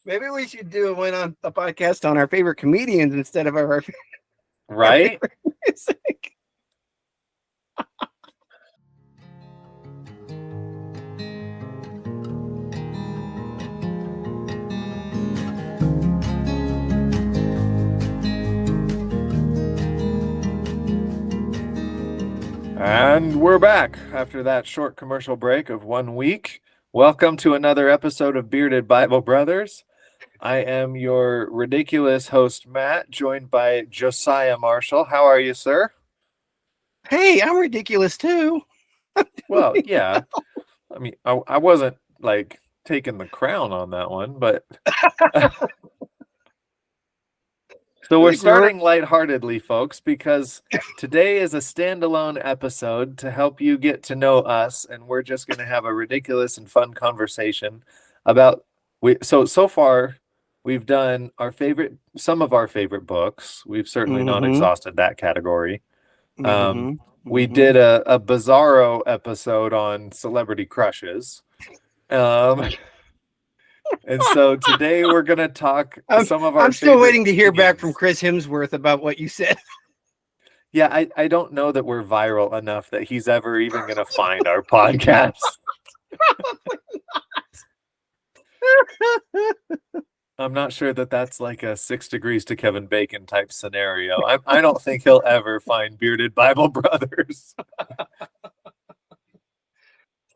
Maybe we should do a podcast on our favorite comedians instead of our Right? favorite music. And we're back after that short commercial break of 1 week. Welcome to another episode of Bearded Bible Brothers. I am your ridiculous host, Matt, joined by Josiah Marshall. How are you, sir? Hey, I'm ridiculous too. Well, yeah. I mean, I wasn't like taking the crown on that one, but so we're starting lightheartedly, folks, because today is a standalone episode to help you get to know us, and we're just going to have a ridiculous and fun conversation about so far we've done some of our favorite books. We've certainly not exhausted that category. We did a bizarro episode on celebrity crushes. And so today we're going to talk some of our I'm still waiting to hear comedians. back from Chris Hemsworth about what you said. Yeah, I don't know that we're viral enough that he's ever even going to find our podcast. Probably not. I'm not sure that that's like a 6 Degrees to Kevin Bacon type scenario. I don't think he'll ever find Bearded Bible Brothers.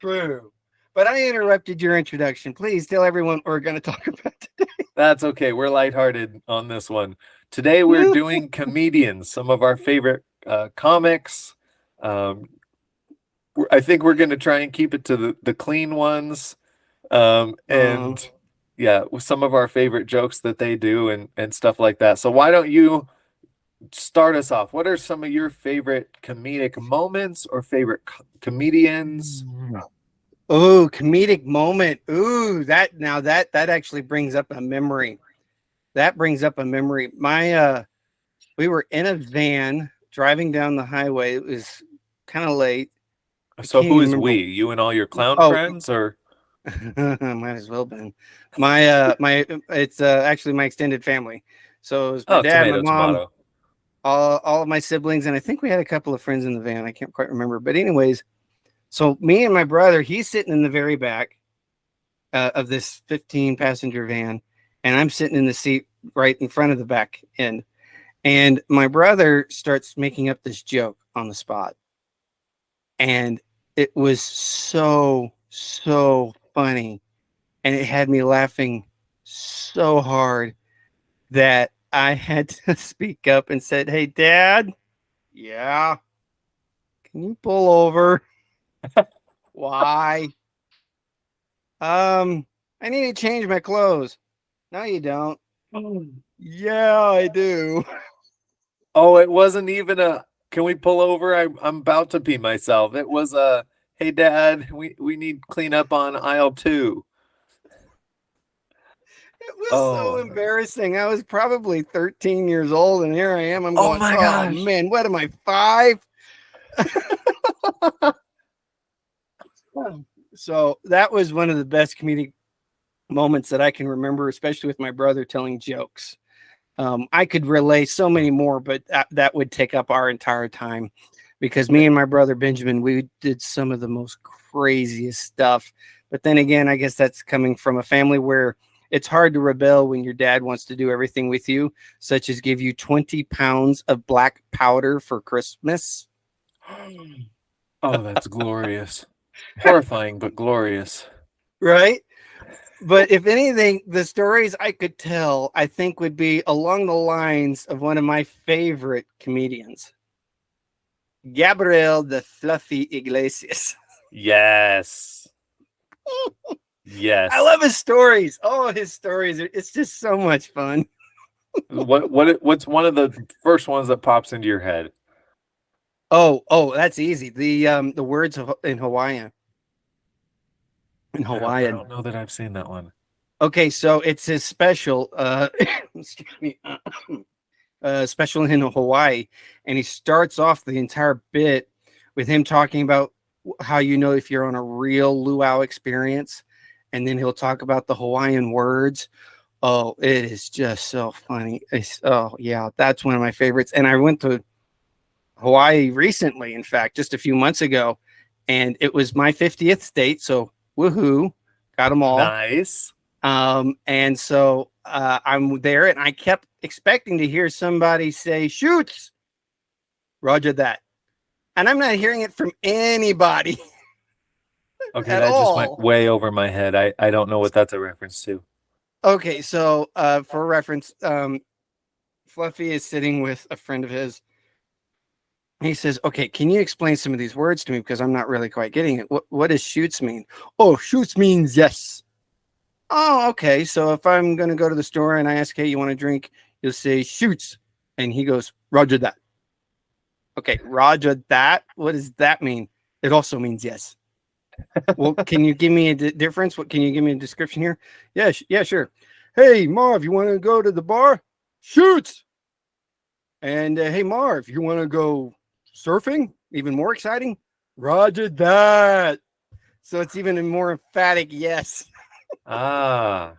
True. But I interrupted your introduction. Please tell everyone what we're going to talk about today. That's okay. We're lighthearted on this one. Today we're doing comedians, some of our favorite comics. I think we're going to try and keep it to the clean ones. And yeah, with some of our favorite jokes that they do and stuff like that. So why don't you start us off? What are some of your favorite comedic moments or favorite comedians? Oh, comedic moment. Ooh, that actually brings up a memory. That brings up a memory. We were in a van driving down the highway. It was kind of late. So who is we? You and all your clown friends, or? Might as well been. It's actually my extended family. So it was my dad, my mom, all of my siblings, and I think we had a couple of friends in the van. I can't quite remember, but anyways. So me and my brother, he's sitting in the very back of this 15-passenger van, and I'm sitting in the seat right in front of the back end. And my brother starts making up this joke on the spot. And it was so funny. And it had me laughing so hard that I had to speak up and said, "Hey, Dad, yeah, can you pull over?" Why? I need to change my clothes. No, you don't. Yeah, I do. Oh, it wasn't even can we pull over? I'm about to pee myself. It was hey Dad, we need cleanup on aisle 2. It was so embarrassing. I was probably 13 years old, and here I am. I'm going, my gosh. Man, what am I, 5? So that was one of the best comedic moments that I can remember, especially with my brother telling jokes. I could relay so many more, but that would take up our entire time, because me and my brother Benjamin, we did some of the most craziest stuff. But then again, I guess that's coming from a family where it's hard to rebel when your dad wants to do everything with you, such as give you 20 pounds of black powder for Christmas. Oh, that's glorious. Horrifying, but glorious. Right? But if anything, the stories I could tell, I think, would be along the lines of one of my favorite comedians, Gabriel the Fluffy Iglesias. Yes. Yes. I love his stories. Oh, his stories. It's just so much fun. What's one of the first ones that pops into your head? Oh, that's easy. The words in Hawaiian. I don't know that I've seen that one. Okay, so it's his special, excuse me, special in Hawaii, and he starts off the entire bit with him talking about how you know if you're on a real luau experience, and then he'll talk about the Hawaiian words. Oh, it is just so funny. Oh yeah, that's one of my favorites. And I went to Hawaii recently, in fact, just a few months ago, and it was my 50th state. So woohoo, got them all. Nice. And so I'm there, and I kept expecting to hear somebody say "shoots," Roger that, and I'm not hearing it from anybody. Okay, At that just all. went way over my head. I don't know what that's a reference to. Okay, so for reference, Fluffy is sitting with a friend of his. He says, "Okay, can you explain some of these words to me because I'm not really quite getting it. What does shoots mean?" "Oh, shoots means yes." "Oh, okay. So if I'm going to go to the store and I ask, hey, you want a drink?" You'll say shoots. And he goes, "Roger that." "Okay, Roger that. What does that mean?" "It also means yes." "Well, can you give me a difference? What can you give me a description here?" "Yeah, yeah, sure." "Hey, Marv, you want to go to the bar?" "Shoots." And hey, Marv, you want to go surfing? Even more exciting? "Roger that." So it's even a more emphatic yes. Ah.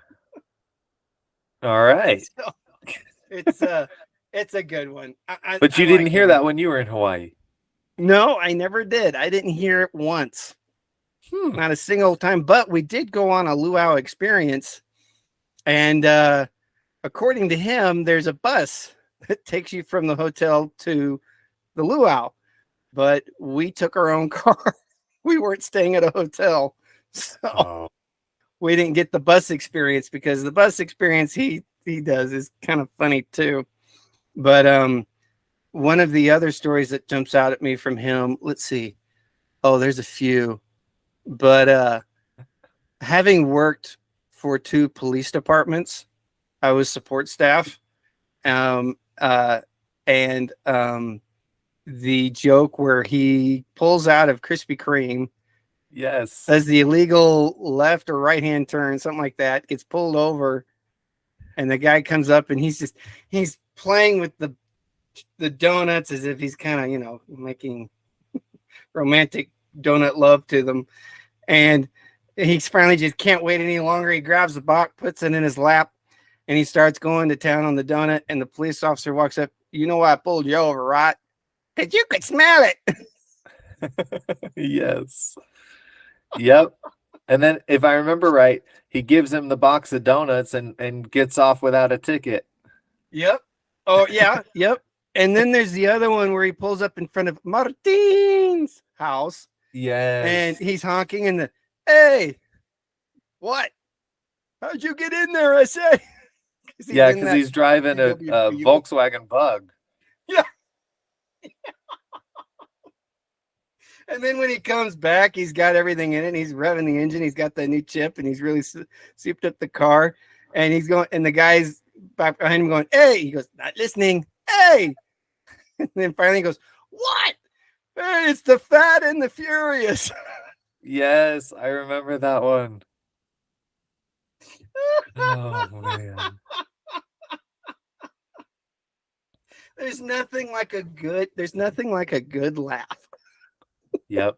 All right. So it's a good one. But you didn't hear that when you were in Hawaii. No, I never did. I didn't hear it once. Not a single time. But we did go on a luau experience. And according to him, there's a bus that takes you from the hotel to the luau. But we took our own car. We weren't staying at a hotel. So we didn't get the bus experience, because the bus experience he does is kind of funny too. But one of the other stories that jumps out at me from him, let's see. Oh, there's a few. But having worked for 2 police departments, I was support staff. Um, and the joke where he pulls out of Krispy Kreme, yes, does the illegal left or right hand turn, something like that, gets pulled over, and the guy comes up and he's playing with the donuts as if he's kind of, making romantic donut love to them. And he finally just can't wait any longer. He grabs the box, puts it in his lap, and he starts going to town on the donut. And the police officer walks up. "You know why I pulled you over, right? Because you could smell it." Yes. Yep. And then, if I remember right, he gives him the box of donuts and gets off without a ticket. Yep. Oh, yeah. Yep. And then there's the other one where he pulls up in front of Martin's house. Yes. And he's honking, and hey, what? How'd you get in there, I say? Because he's driving a Volkswagen Bug. Yeah. And then when he comes back, he's got everything in it. And he's revving the engine. He's got the new chip, and he's really souped up the car. And he's going, and the guy's back behind him going, "Hey!" He goes, "Not listening. Hey!" And then finally he goes, "What? Hey, it's the Fat and the Furious." Yes, I remember that one. Oh man. There's nothing like a good laugh. Yep,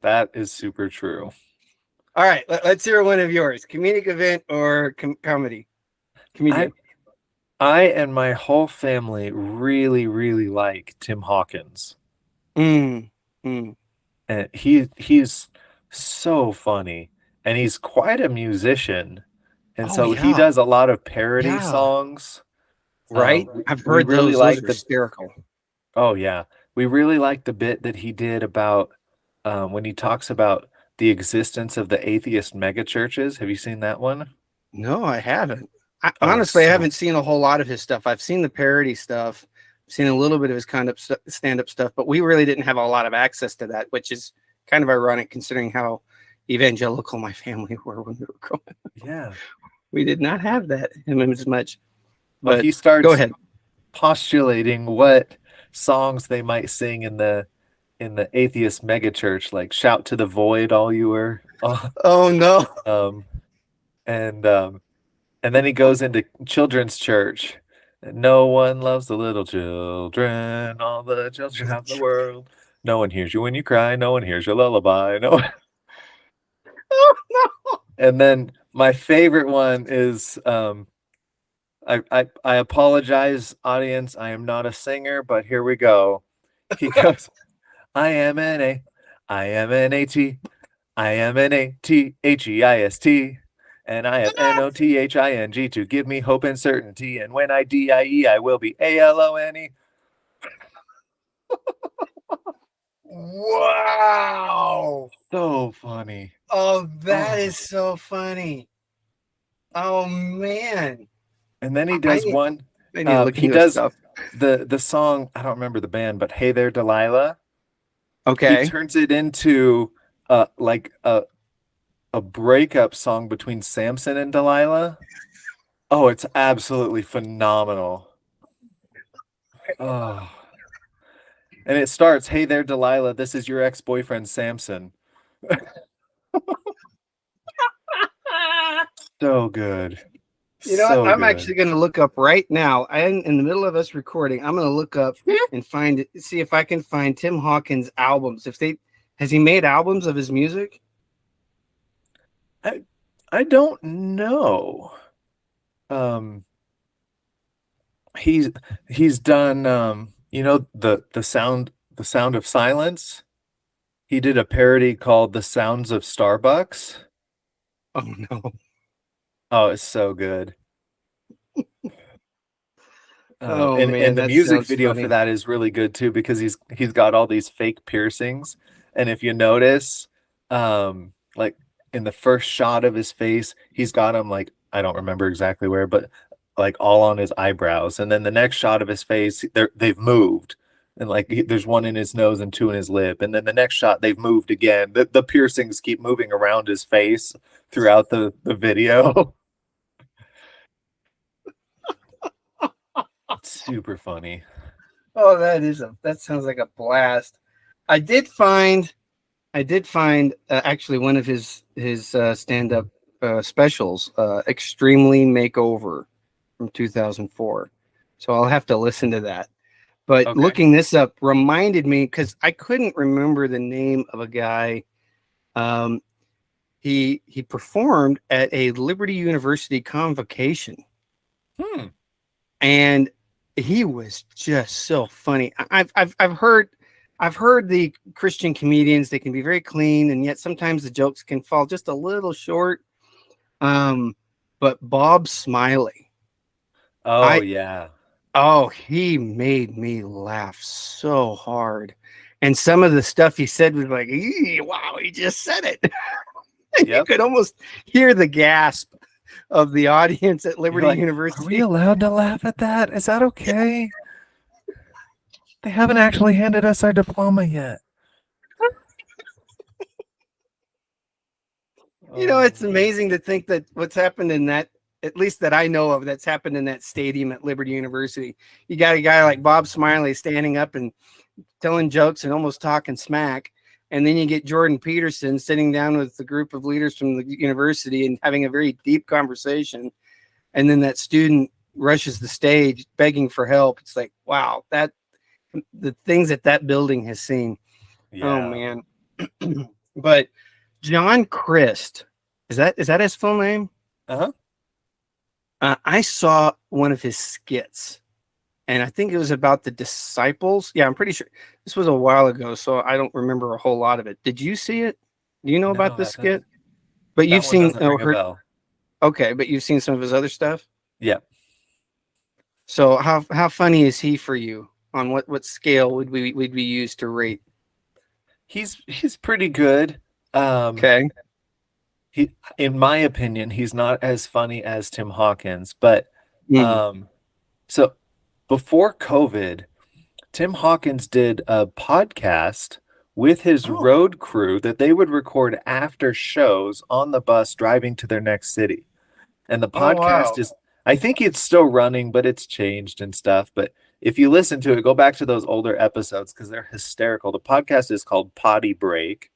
that is super true. All right, let's hear one of yours. Comedic event or comedy? Comedian. I and my whole family really, really like Tim Hawkins. Mm. And he's so funny, and he's quite a musician. And so he does a lot of parody songs. Right? I've heard really those. Those are hysterical. Oh yeah. We really like the bit that he did about when he talks about the existence of the atheist megachurches. Have you seen that one? No, I haven't. Honestly, I haven't seen a whole lot of his stuff. I've seen the parody stuff. I've seen a little bit of his kind of stand-up stuff, but we really didn't have a lot of access to that, which is kind of ironic considering how evangelical my family were when we were growing up. Yeah. We did not have that as much. But he starts go ahead. Postulating what songs they might sing in the atheist megachurch, like "Shout to the Void, All You Were." Oh no. And then he goes into children's church. "No one loves the little children, all the children of the world. No one hears you when you cry, no one hears your lullaby." No. Oh no. And then my favorite one is I apologize, audience. I am not a singer, but here we go. He goes, I am an A, I am an AT, I am an ATHEIST, and I have NOTHING to give me hope and certainty. And when I DIE, I will be ALONE. Wow. So funny. Oh, that is so funny. Oh man. And then he does one. I need to look He into this does stuff. the song. I don't remember the band, but Hey There, Delilah. He Okay. turns it into like a breakup song between Samson and Delilah. Oh, it's absolutely phenomenal. Oh. And it starts, "Hey there, Delilah. This is your ex-boyfriend, Samson." So good. You know what? So I'm good. actually going to look up right now. I'm in the middle of us recording. I'm going to look up and see if I can find Tim Hawkins albums. Has he made albums of his music? I don't know. He's done you know the sound of silence. He did a parody called The Sounds of Starbucks. Oh no. Oh, it's so good. Oh And man, the that music sounds video funny. for that is really good too because he's got all these fake piercings, and if you notice, like in the first shot of his face, he's got them like I don't remember exactly where, but like all on his eyebrows, and then the next shot of his face, they've moved, and like there's one in his nose and two in his lip, and then the next shot they've moved again. The piercings keep moving around his face throughout the video. Super funny. Oh, that sounds like a blast. I did find actually one of his stand up specials, Extremely Makeover from 2004. So I'll have to listen to that. But Okay. looking this up reminded me because I couldn't remember the name of a guy. Um, he performed at a Liberty University convocation, and he was just so funny. I've heard the Christian comedians, they can be very clean, and yet sometimes the jokes can fall just a little short. But Bob Smiley, Oh yeah. he made me laugh so hard. And some of the stuff he said was like, wow, he just said it. You could almost hear the gasp of the audience at Liberty University. Are we allowed to laugh at that? Is that okay? They haven't actually handed us our diploma yet. You know, it's amazing to think that what's happened in that, at least that I know of, that's happened in that stadium at Liberty University. You got a guy like Bob Smiley standing up and telling jokes and almost talking smack. And then you get Jordan Peterson sitting down with a group of leaders from the university and having a very deep conversation. And then that student rushes the stage begging for help. It's like, wow, the things that building has seen. Yeah. Oh man. But John Christ, is that his full name? Uh-huh. I saw one of his skits, and I think it was about the disciples. Yeah, I'm pretty sure this was a while ago, so I don't remember a whole lot of it. Did you see it? Do you know about this skit? But you've seen or heard. Okay, but you've seen some of his other stuff. Yeah. So how funny is he for you? On what scale would we use to rate? He's pretty good. Okay. He, in my opinion, he's not as funny as Tim Hawkins, but so before COVID, Tim Hawkins did a podcast with his road crew that they would record after shows on the bus driving to their next city. And the podcast is, I think it's still running, but it's changed and stuff. But if you listen to it, go back to those older episodes because they're hysterical. The podcast is called Potty Break.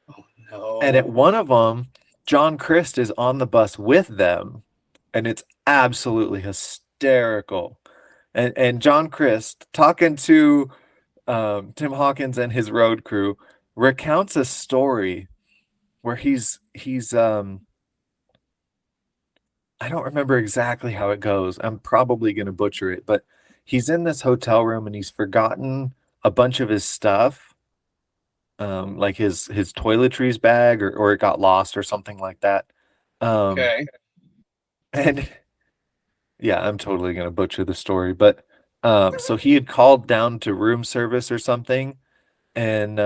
Oh, no. And at one of them, John Christ is on the bus with them, and it's absolutely hysterical. And John Christ, talking to Tim Hawkins and his road crew, recounts a story where he's I don't remember exactly how it goes. I'm probably going to butcher it, but he's in this hotel room and he's forgotten a bunch of his stuff, like his toiletries bag, or it got lost or something like that. Okay. And yeah, I'm totally going to butcher the story, but so he had called down to room service or something, and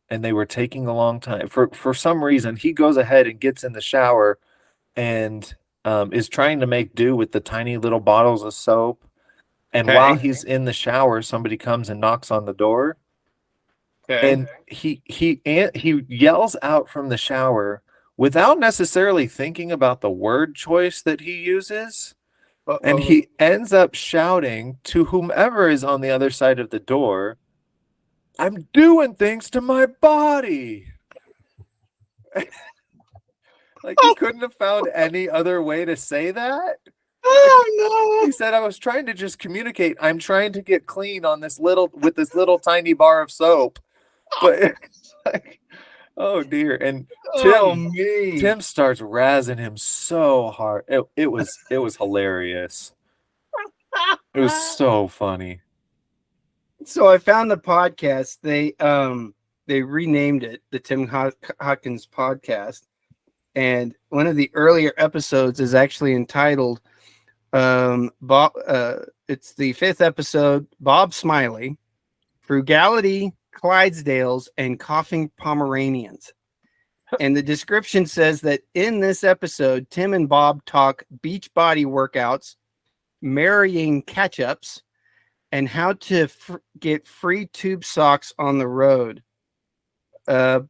they were taking a long time. For some reason, he goes ahead and gets in the shower and is trying to make do with the tiny little bottles of soap. And while Okay. he's in the shower, somebody comes and knocks on the door, Okay. and he yells out from the shower without necessarily thinking about the word choice that he uses. And Uh-oh. he ends up shouting to whomever is on the other side of the door, "I'm doing things to my body." Like he couldn't have found any other way to say that. Like Oh he said, "I was trying to just communicate. I'm trying to get clean on this little tiny bar of soap." But it's like, oh dear. And no. Oh Tim me. Tim starts razzing him so hard. It was hilarious. It was so funny. So I found the podcast. They renamed it the Hawkins podcast, and one of the earlier episodes is actually entitled Bob. It's the 5th episode. Bob Smiley, Frugality, Clydesdales, and Coughing Pomeranians. And the description says that in this episode, Tim and Bob talk beach body workouts, marrying catch-ups, and how to get free tube socks on the road. Bob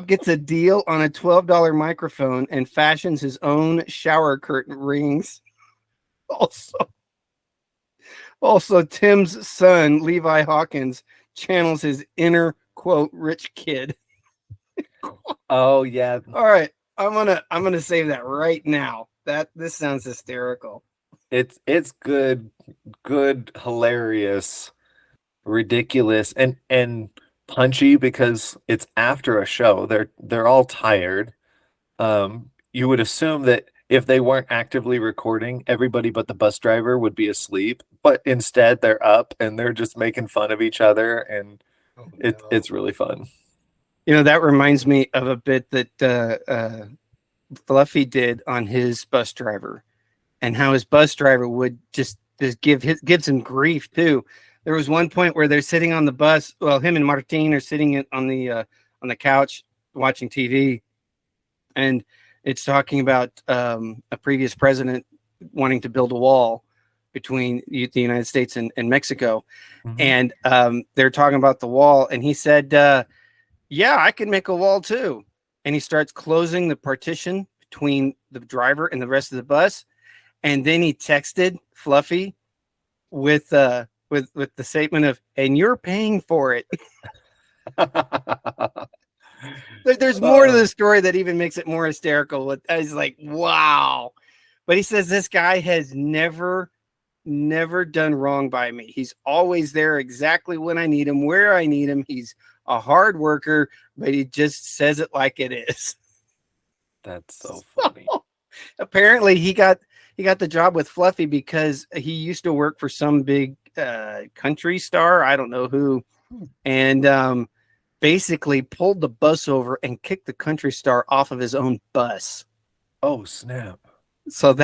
gets a deal on a $12 microphone and fashions his own shower curtain rings. Also, Tim's son, Levi Hawkins, channels his inner, quote, rich kid. Oh yeah. All right. I'm gonna save that right now. This sounds hysterical. It's good, hilarious, ridiculous, and punchy because it's after a show. They're all tired. You would assume that if they weren't actively recording, everybody but the bus driver would be asleep, but instead they're up and they're just making fun of each other, and it's really fun. You know, that reminds me of a bit that Fluffy did on his bus driver, and how his bus driver would just gives him grief too. There was one point where they're sitting on the bus. Well, him and Martine are sitting on the couch watching TV, and it's talking about a previous president wanting to build a wall between the United States and Mexico. Mm-hmm. And they're talking about the wall, and he said, yeah, I can make a wall too. And he starts closing the partition between the driver and the rest of the bus. And then he texted Fluffy with the statement of, "And you're paying for it." There's more to the story that even makes it more hysterical. I was like, wow. But he says this guy has never done wrong by me. He's always there exactly when I need him, where I need him. He's a hard worker, but he just says it like it is. That's so funny. Apparently he got the job with Fluffy because he used to work for some big country star, I don't know who, and basically pulled the bus over and kicked the country star off of his own bus. Oh snap. So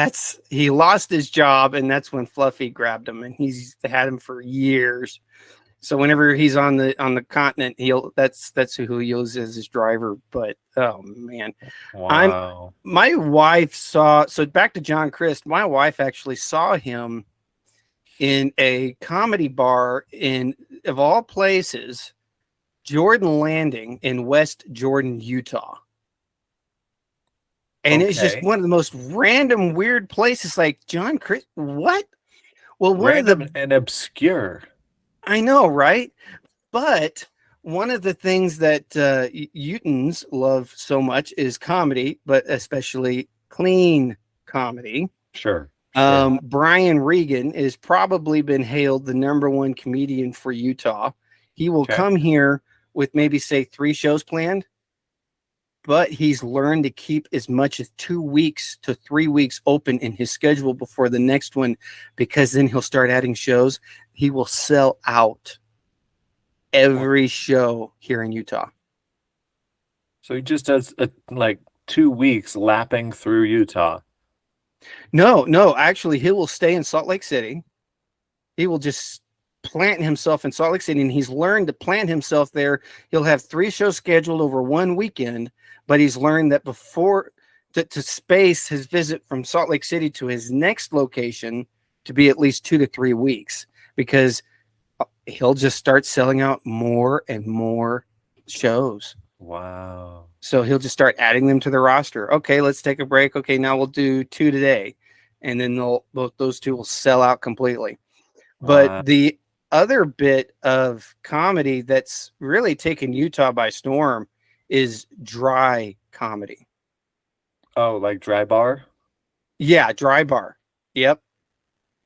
he lost his job, and that's when Fluffy grabbed him, and he's had him for years. So whenever he's on the continent, that's who he uses as his driver. But oh man, wow! My wife saw. So back to John Crist. My wife actually saw him in a comedy bar in, of all places, Jordan Landing in West Jordan, Utah. And it's just one of the most random, weird places. Like, John Crist, what? Well, random and obscure. I know, right? But one of the things that Utahns love so much is comedy, but especially clean comedy. Sure. Brian Regan has probably been hailed the #1 comedian for Utah. He will come here with maybe, say, 3 shows planned. but he's learned to keep as much as 2 weeks to 3 weeks open in his schedule before the next one, because then he'll start adding shows. He will sell out every show here in Utah. So he just does like 2 weeks lapping through Utah. No, actually, he will stay in Salt Lake City. He will just plant himself in Salt Lake City, and he's learned to plant himself there. He'll have 3 shows scheduled over one weekend, but he's learned that before to space his visit from Salt Lake City to his next location to be at least 2 to 3 weeks, because he'll just start selling out more and more shows. Wow. So he'll just start adding them to the roster. Okay, let's take a break. Okay, now we'll do 2 today. And then those 2 will sell out completely. But the other bit of comedy that's really taken Utah by storm is dry comedy. Oh, like dry bar? Yeah, dry bar. Yep.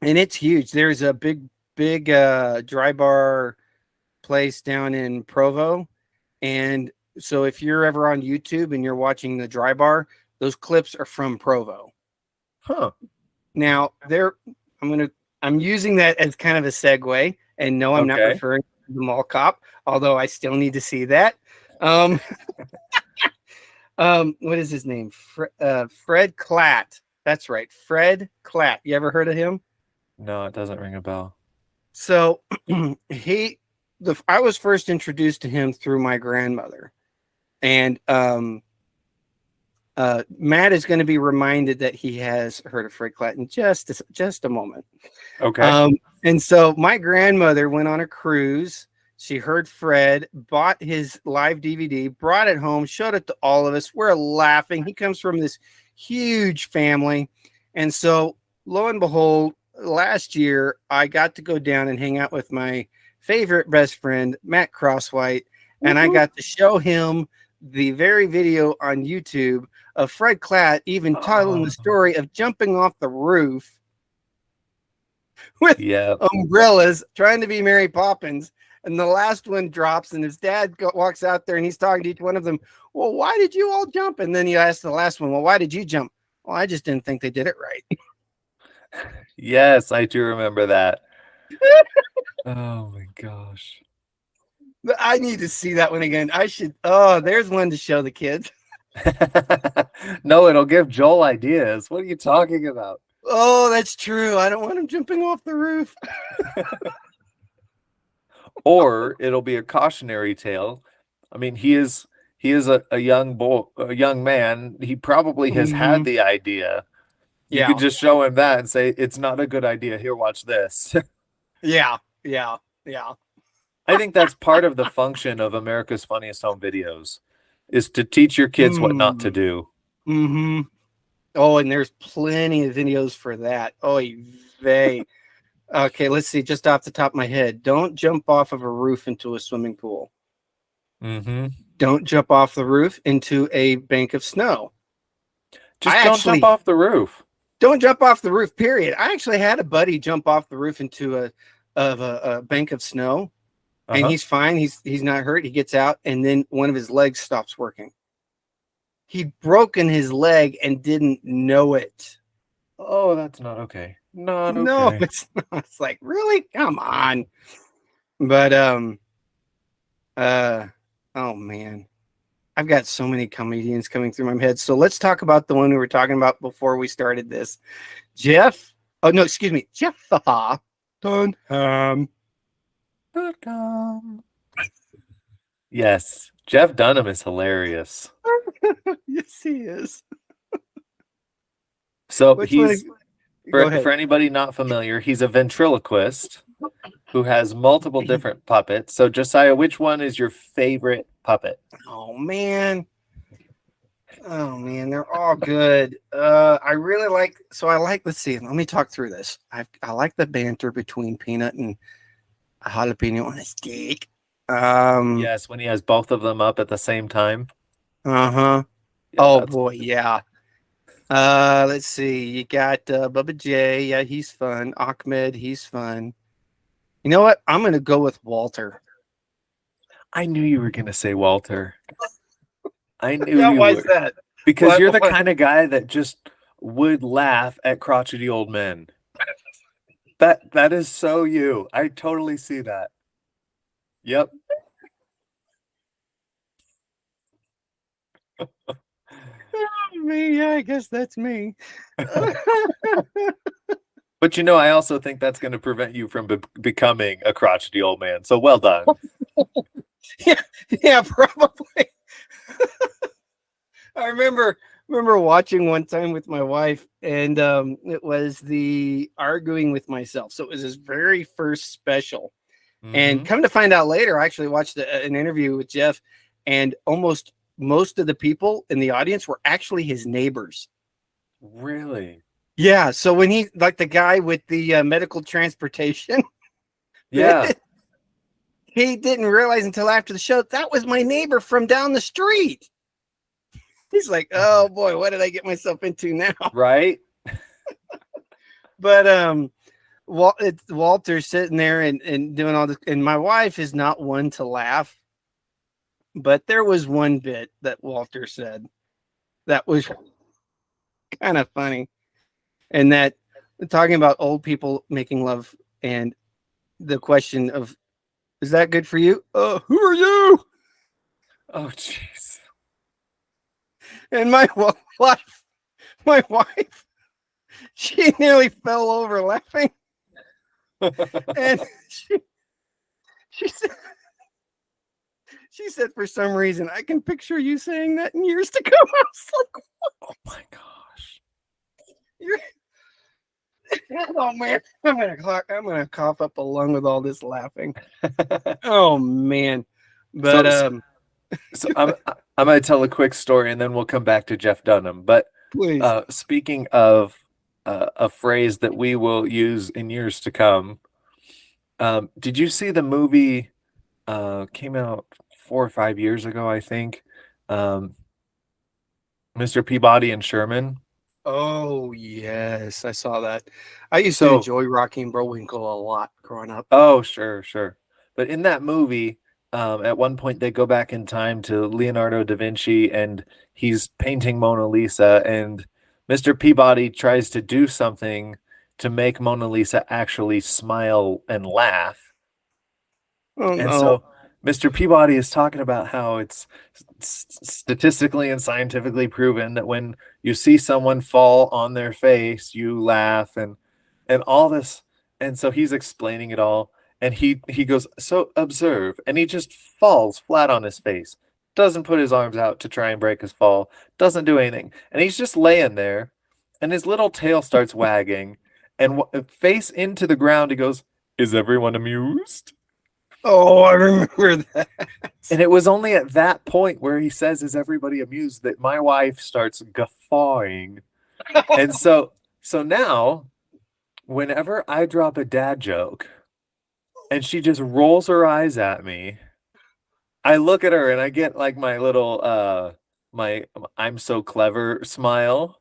And it's huge. There's a big dry bar place down in Provo. And so if you're ever on YouTube and you're watching the dry bar, those clips are from Provo. Huh. Now I'm using that as kind of a segue, and no, I'm not referring to the mall cop, although I still need to see that. What is his name? Fred Klatt. That's right. Fred Klatt. You ever heard of him? No, it doesn't ring a bell. So I was first introduced to him through my grandmother, and Matt is going to be reminded that he has heard of Fred Klatt in just a moment. Okay. And so my grandmother went on a cruise. She heard Fred, bought his live DVD, brought it home, showed it to all of us. We're laughing. He comes from this huge family. And so lo and behold, last year I got to go down and hang out with my favorite best friend, Matt Crosswhite. And I got to show him the very video on YouTube of Fred Klatt even telling the story of jumping off the roof with umbrellas, trying to be Mary Poppins. And the last one drops, and his dad walks out there, and he's talking to each one of them. Well, why did you all jump? And then you ask the last one, well, why did you jump? Well, I just didn't think they did it right. Yes, I do remember that. Oh my gosh. I need to see that one again. I should. Oh, there's one to show the kids. No, it'll give Joel ideas. What are you talking about? Oh, that's true. I don't want him jumping off the roof. Or it'll be a cautionary tale. I mean, he is a young boy, a young man. He probably has had the idea. You could just show him that and say, it's not a good idea. Here, watch this. Yeah. I think that's part of the function of America's Funniest Home Videos, is to teach your kids what not to do. Mm-hmm. Oh, and there's plenty of videos for that. Oh, vey. Okay, let's see. Just off the top of my head, don't jump off of a roof into a swimming pool. Mm-hmm. Don't jump off the roof into a bank of snow. Don't jump off the roof. Don't jump off the roof, period. I actually had a buddy jump off the roof into a bank of snow, and he's fine. He's not hurt. He gets out, and then one of his legs stops working. He'd broken his leg and didn't know it. Oh, that's not okay. No, it's not. It's like, really? Come on. But oh man, I've got so many comedians coming through my head. So let's talk about the one we were talking about before we started this. Jeff Dunham. Yes, Jeff Dunham is hilarious. Yes, he is. So for anybody not familiar, he's a ventriloquist who has multiple different puppets. So Josiah, which one is your favorite puppet? Oh man, they're all good. I really like. Let's see. Let me talk through this. I like the banter between Peanut and a jalapeno on a stick. Yes, when he has both of them up at the same time. Yeah, oh boy, yeah. Let's see. You got Bubba J. Yeah, he's fun. Ahmed, he's fun. You know what? I'm gonna go with Walter. I knew you were gonna say Walter. I knew Yeah, you why is would. that? Because you're the kind of guy that just would laugh at crotchety old men. That is so you. I totally see that. Yep. Me, yeah, I guess that's me. But I also think that's going to prevent you from becoming a crotchety old man. So well done. Yeah, probably. I remember watching one time with my wife, and it was the Arguing with Myself. So it was his very first special. And come to find out later, I actually watched an interview with Jeff, and almost most of the people in the audience were actually his neighbors. Really? Yeah. So when he, like the guy with the medical transportation, yeah, he didn't realize until after the show that was my neighbor from down the street. He's like, oh boy, what did I get myself into now? Right. But Walter's sitting there and doing all this, and my wife is not one to laugh, but there was one bit that Walter said that was kind of funny, and that talking about old people making love, and the question of, is that good for you? Who are you? Oh, jeez. And my wife, she nearly fell over laughing. And she said, for some reason, I can picture you saying that in years to come. I was like, oh my gosh. Oh man, I'm gonna cough up a lung with all this laughing. Oh man. But so I'm gonna tell a quick story and then we'll come back to Jeff Dunham. But please. Speaking of a phrase that we will use in years to come, did you see the movie came out 4 or 5 years ago, I think? Mr. Peabody and Sherman. Oh yes, I saw that. I used to enjoy Rocky and Bullwinkle a lot growing up. Oh, sure. But in that movie, at one point they go back in time to Leonardo da Vinci and he's painting Mona Lisa, and Mr. Peabody tries to do something to make Mona Lisa actually smile and laugh. Oh, and so Mr. Peabody is talking about how it's statistically and scientifically proven that when you see someone fall on their face, you laugh and all this. And so he's explaining it all. And he goes, so observe. And he just falls flat on his face. Doesn't put his arms out to try and break his fall. Doesn't do anything. And he's just laying there. And his little tail starts wagging. And face into the ground, he goes, is everyone amused? Oh, I remember that. And it was only at that point where he says, is everybody amused, that my wife starts guffawing. And so now, whenever I drop a dad joke and she just rolls her eyes at me, I look at her and I get like my little my I'm so clever smile.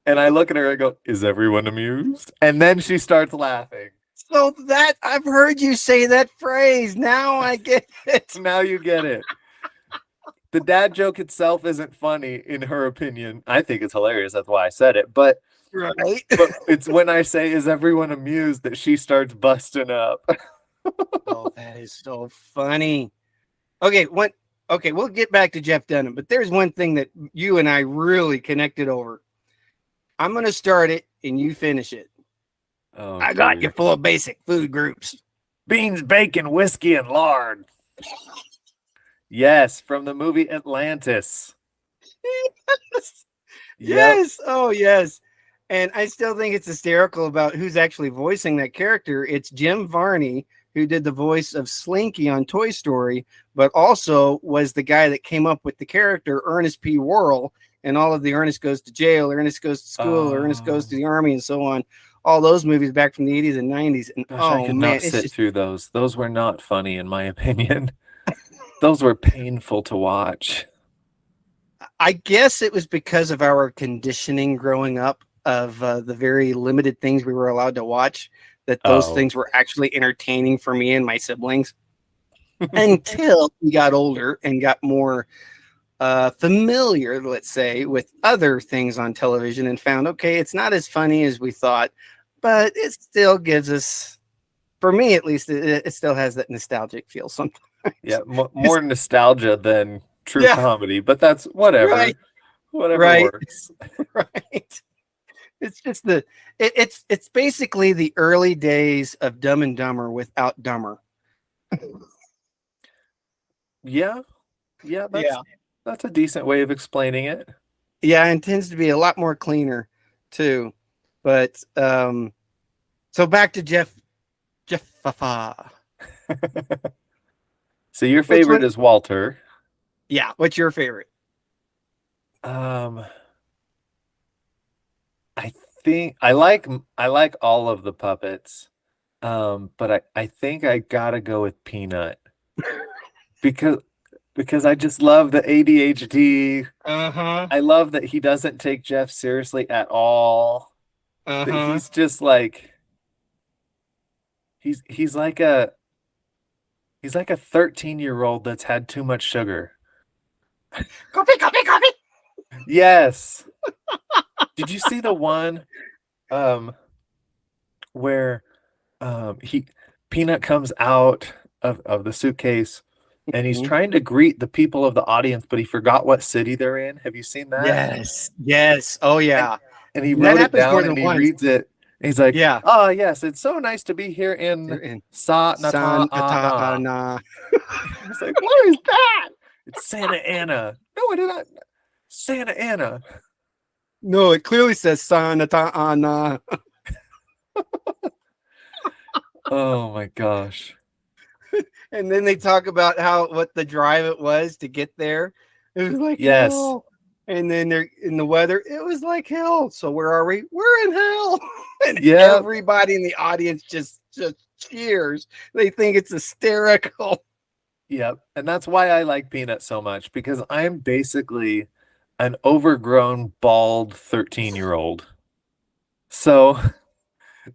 And I look at her and go, is everyone amused? And then she starts laughing. So that I've heard you say that phrase. Now I get it. Now you get it. The dad joke itself isn't funny in her opinion. I think it's hilarious. That's why I said it. But right. But it's when I say, is everyone amused, that she starts busting up. Oh, that is so funny. Okay, we'll get back to Jeff Dunham, but there's one thing that you and I really connected over. I'm going to start it and you finish it. Oh, I got you full of basic food groups. Beans, bacon, whiskey, and lard. Yes, from the movie Atlantis. Yes. Yes. Oh, yes. And I still think it's hysterical about who's actually voicing that character. It's Jim Varney, who did the voice of Slinky on Toy Story, but also was the guy that came up with the character Ernest P. Worrell and all of the Ernest Goes to Jail, Ernest Goes to School, Ernest Goes to the Army, and so on. All those movies back from the 80s and 90s. And gosh, I could not sit through those. Those were not funny, in my opinion. Those were painful to watch. I guess it was because of our conditioning growing up of the very limited things we were allowed to watch, that those things were actually entertaining for me and my siblings until we got older and got more familiar, let's say, with other things on television and found, okay, it's not as funny as we thought, but it still gives us, for me at least, it still has that nostalgic feel sometimes. Yeah, more nostalgia than true Yeah. comedy, but that's whatever. Right. Whatever works. Right. It's just it's basically the early days of Dumb and Dumber without Dumber. Yeah. That's a decent way of explaining it. Yeah, and tends to be a lot more cleaner too. But so back to Jeff Fafa. So your favorite is Walter. Yeah, what's your favorite? I think I like all of the puppets. But I think I gotta go with Peanut. Because I just love the ADHD. Uh-huh. I love that he doesn't take Jeff seriously at all. That he's just like he's like a 13-year-old that's had too much sugar. Coffee. Yes. Did you see the one where Peanut comes out of the suitcase and he's trying to greet the people of the audience, but he forgot what city they're in? Have you seen that? Yes. Oh yeah. And he wrote it down and he reads it. And he's like, yeah. Oh yes, it's so nice to be here in Sa-na-ta-ana. It's like, what is that? It's Santa Ana. No, it is not. Santa Ana. No, it clearly says Sa-na-ta-ana. Oh my gosh. And then they talk about what the drive it was to get there. It was like hell. And then they're in the weather. It was like hell. So where are we? We're in hell. And everybody in the audience just cheers. They think it's hysterical. Yep. And that's why I like Peanut so much, because I'm basically an overgrown, bald 13-year-old. So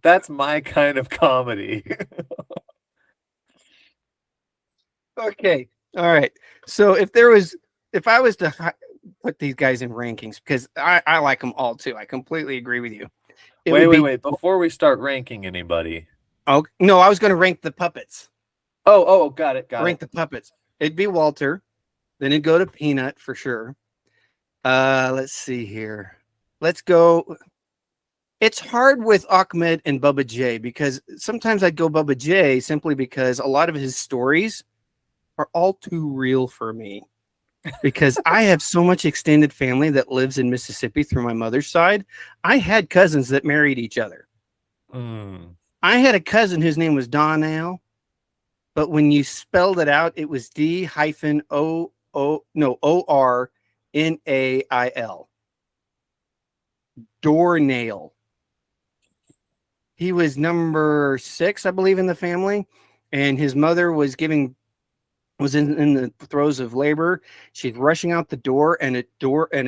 that's my kind of comedy. Okay. All right. So if I was to put these guys in rankings, because I like them all too. I completely agree with you. Wait. Before we start ranking anybody. Oh, no, I was going to rank the puppets. Oh, got it. Rank the puppets. It'd be Walter. Then it'd go to Peanut for sure. Let's see here. Let's go. It's hard with Ahmed and Bubba J, because sometimes I'd go Bubba J simply because a lot of his stories are all too real for me, because I have so much extended family that lives in Mississippi through my mother's side. I had cousins that married each other. I had a cousin whose name was Donnell, but when you spelled it out, it was ORNAIL. Doornail. He was number 6, I believe, in the family, and his mother was in the throes of labor. She's rushing out the door, and a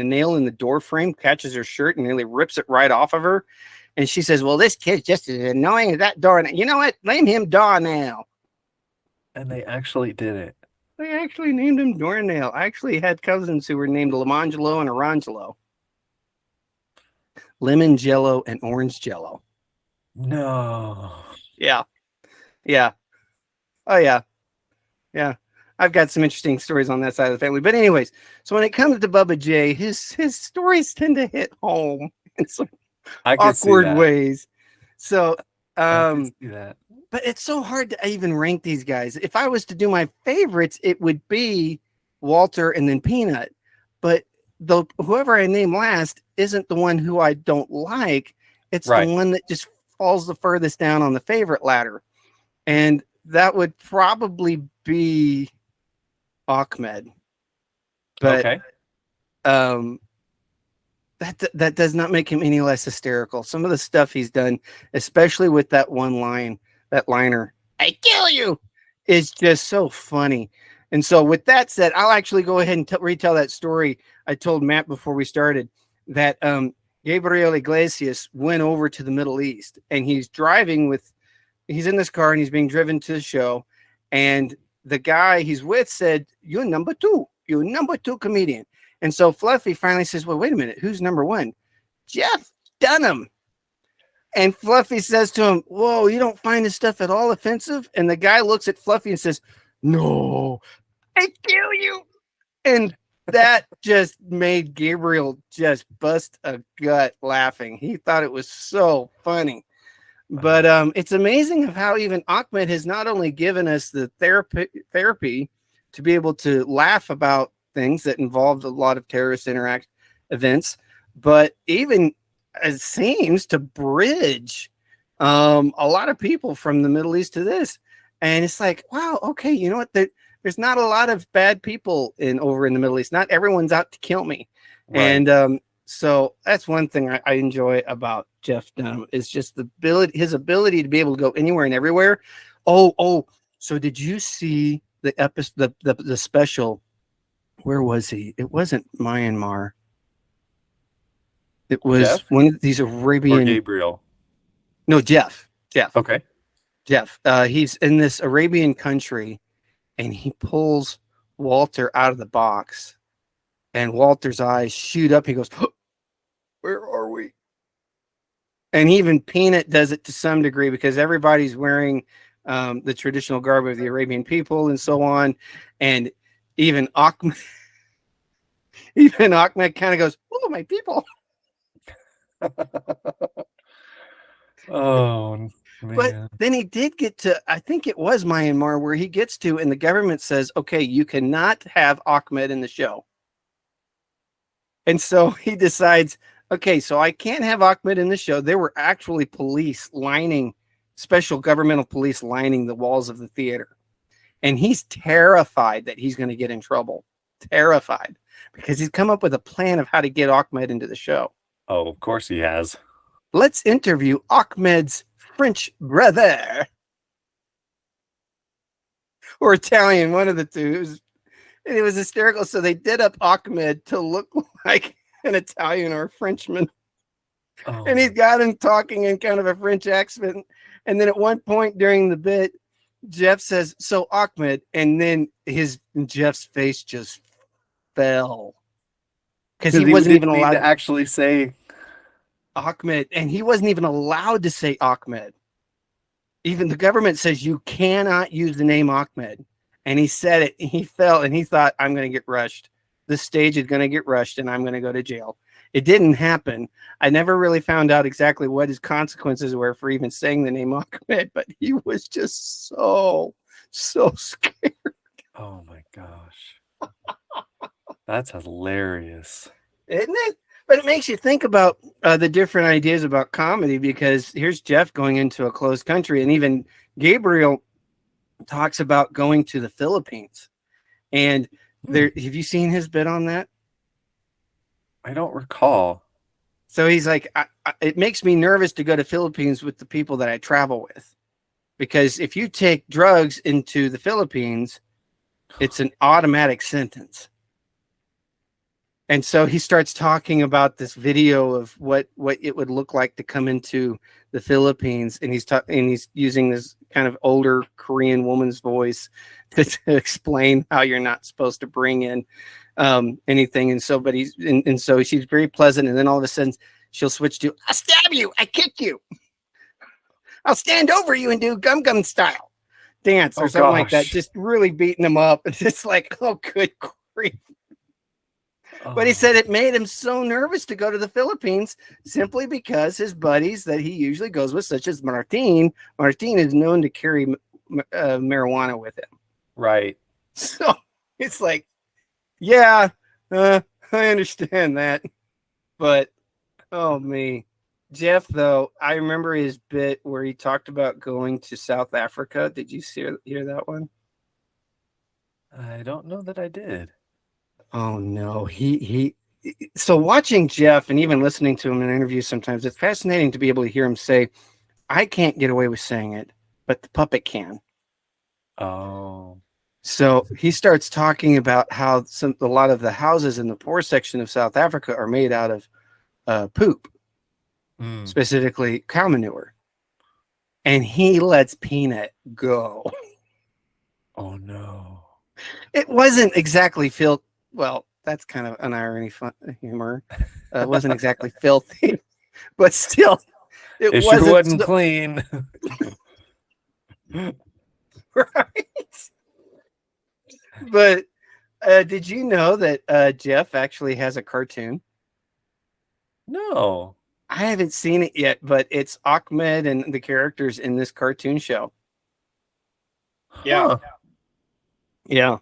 nail in the door frame catches her shirt and nearly rips it right off of her. And she says, well, this kid's just as annoying as that door. You know what? Name him Darnell. And they actually did it. They actually named him Darnell. I actually had cousins who were named Lamangelo and Orangelo. Lemon Jello and Orange Jello. No. Yeah. Oh, yeah. I've got some interesting stories on that side of the family. But anyways, so when it comes to Bubba J, his stories tend to hit home in some awkward ways. So, I can see that. But it's so hard to even rank these guys. If I was to do my favorites, it would be Walter and then Peanut. But whoever I name last isn't the one who I don't like. It's the one that just falls the furthest down on the favorite ladder. And that would probably be Ahmed. But that does not make him any less hysterical. Some of the stuff he's done, especially with that liner, I kill you, is just so funny. And so with that said, I'll actually go ahead and retell that story I told Matt before we started, that Gabriel Iglesias went over to the Middle East, and he's in this car and he's being driven to the show, and the guy he's with said, "You're number 2." you number 2 comedian. And so Fluffy finally says, well, wait a minute, who's number 1? Jeff Dunham. And Fluffy says to him, whoa, you don't find this stuff at all offensive? And the guy looks at Fluffy and says, no, I kill you. And that just made Gabriel just bust a gut laughing. He thought it was so funny. But it's amazing of how even Ahmed has not only given us the therapy to be able to laugh about things that involved a lot of terrorist events, but even it seems to bridge a lot of people from the Middle East to this. And it's like, wow, okay, you know what? There's not a lot of bad people over in the Middle East. Not everyone's out to kill me. Right. And so that's one thing I enjoy about Jeff Dunham is just his ability to be able to go anywhere and everywhere. Oh, so did you see the episode, the special? Where was he? It wasn't Myanmar. It was Jeff? One of these Arabian. Or Gabriel. No, Jeff. Okay. Jeff. He's in this Arabian country, and he pulls Walter out of the box, and Walter's eyes shoot up. He goes, "Where are we?" And even Peanut does it to some degree because everybody's wearing the traditional garb of the Arabian people and so on. And even Ahmed kind of goes, "Oh, my people." Oh, man. But then he did get to, I think it was Myanmar where he gets to, and the government says, okay, you cannot have Ahmed in the show. And so he decides, okay, so I can't have Ahmed in the show. There were actually special governmental police lining the walls of the theater. And he's terrified that he's going to get in trouble. Terrified. Because he's come up with a plan of how to get Ahmed into the show. Oh, of course he has. Let's interview Ahmed's French brother. Or Italian, one of the two. And it was hysterical. So they did up Ahmed to look like an Italian or a Frenchman. Oh. And he's got him talking in kind of a French accent. And then at one point during the bit, Jeff says, so Ahmed, and then Jeff's face just fell. Because he wasn't even allowed to actually say Ahmed, and he wasn't even allowed to say Ahmed. Even the government says you cannot use the name Ahmed. And he said it, and he fell, and he thought, I'm going to get rushed. The stage is going to get rushed, and I'm going to go to jail. It didn't happen. I never really found out exactly what his consequences were for even saying the name Ahmed, but he was just so scared. Oh, my gosh. That's hilarious. Isn't it? But it makes you think about the different ideas about comedy, because here's Jeff going into a closed country, and even Gabriel talks about going to the Philippines. And have you seen his bit on that? I don't recall. So he's like, it makes me nervous to go to Philippines with the people that I travel with, because if you take drugs into the Philippines, it's an automatic sentence. And so he starts talking about this video of what it would look like to come into the Philippines, and he's using this kind of older Korean woman's voice to explain how you're not supposed to bring in anything. And so, but so she's very pleasant, and then all of a sudden she'll switch to, "I'll stab you, I kick you, I'll stand over you and do gum style dance," or something like that, just really beating him up. It's just like, oh, good grief. But he said it made him so nervous to go to the Philippines simply because his buddies that he usually goes with, such as Martin is known to carry marijuana with him. Right. So it's like, yeah, I understand that. But, oh, me. Jeff, though, I remember his bit where he talked about going to South Africa. Did you hear that one? I don't know that I did. Oh no, so watching Jeff and even listening to him in interviews sometimes, it's fascinating to be able to hear him say, I can't get away with saying it, but the puppet can. Oh. So he starts talking about how a lot of the houses in the poor section of South Africa are made out of poop, specifically cow manure. And he lets Peanut go. Oh no. It wasn't exactly well, that's kind of an irony, humor. It wasn't exactly filthy, but still, it sure wasn't clean. Right. But did you know that Jeff actually has a cartoon? No. I haven't seen it yet, but it's Ahmed and the characters in this cartoon show. Huh. Yeah.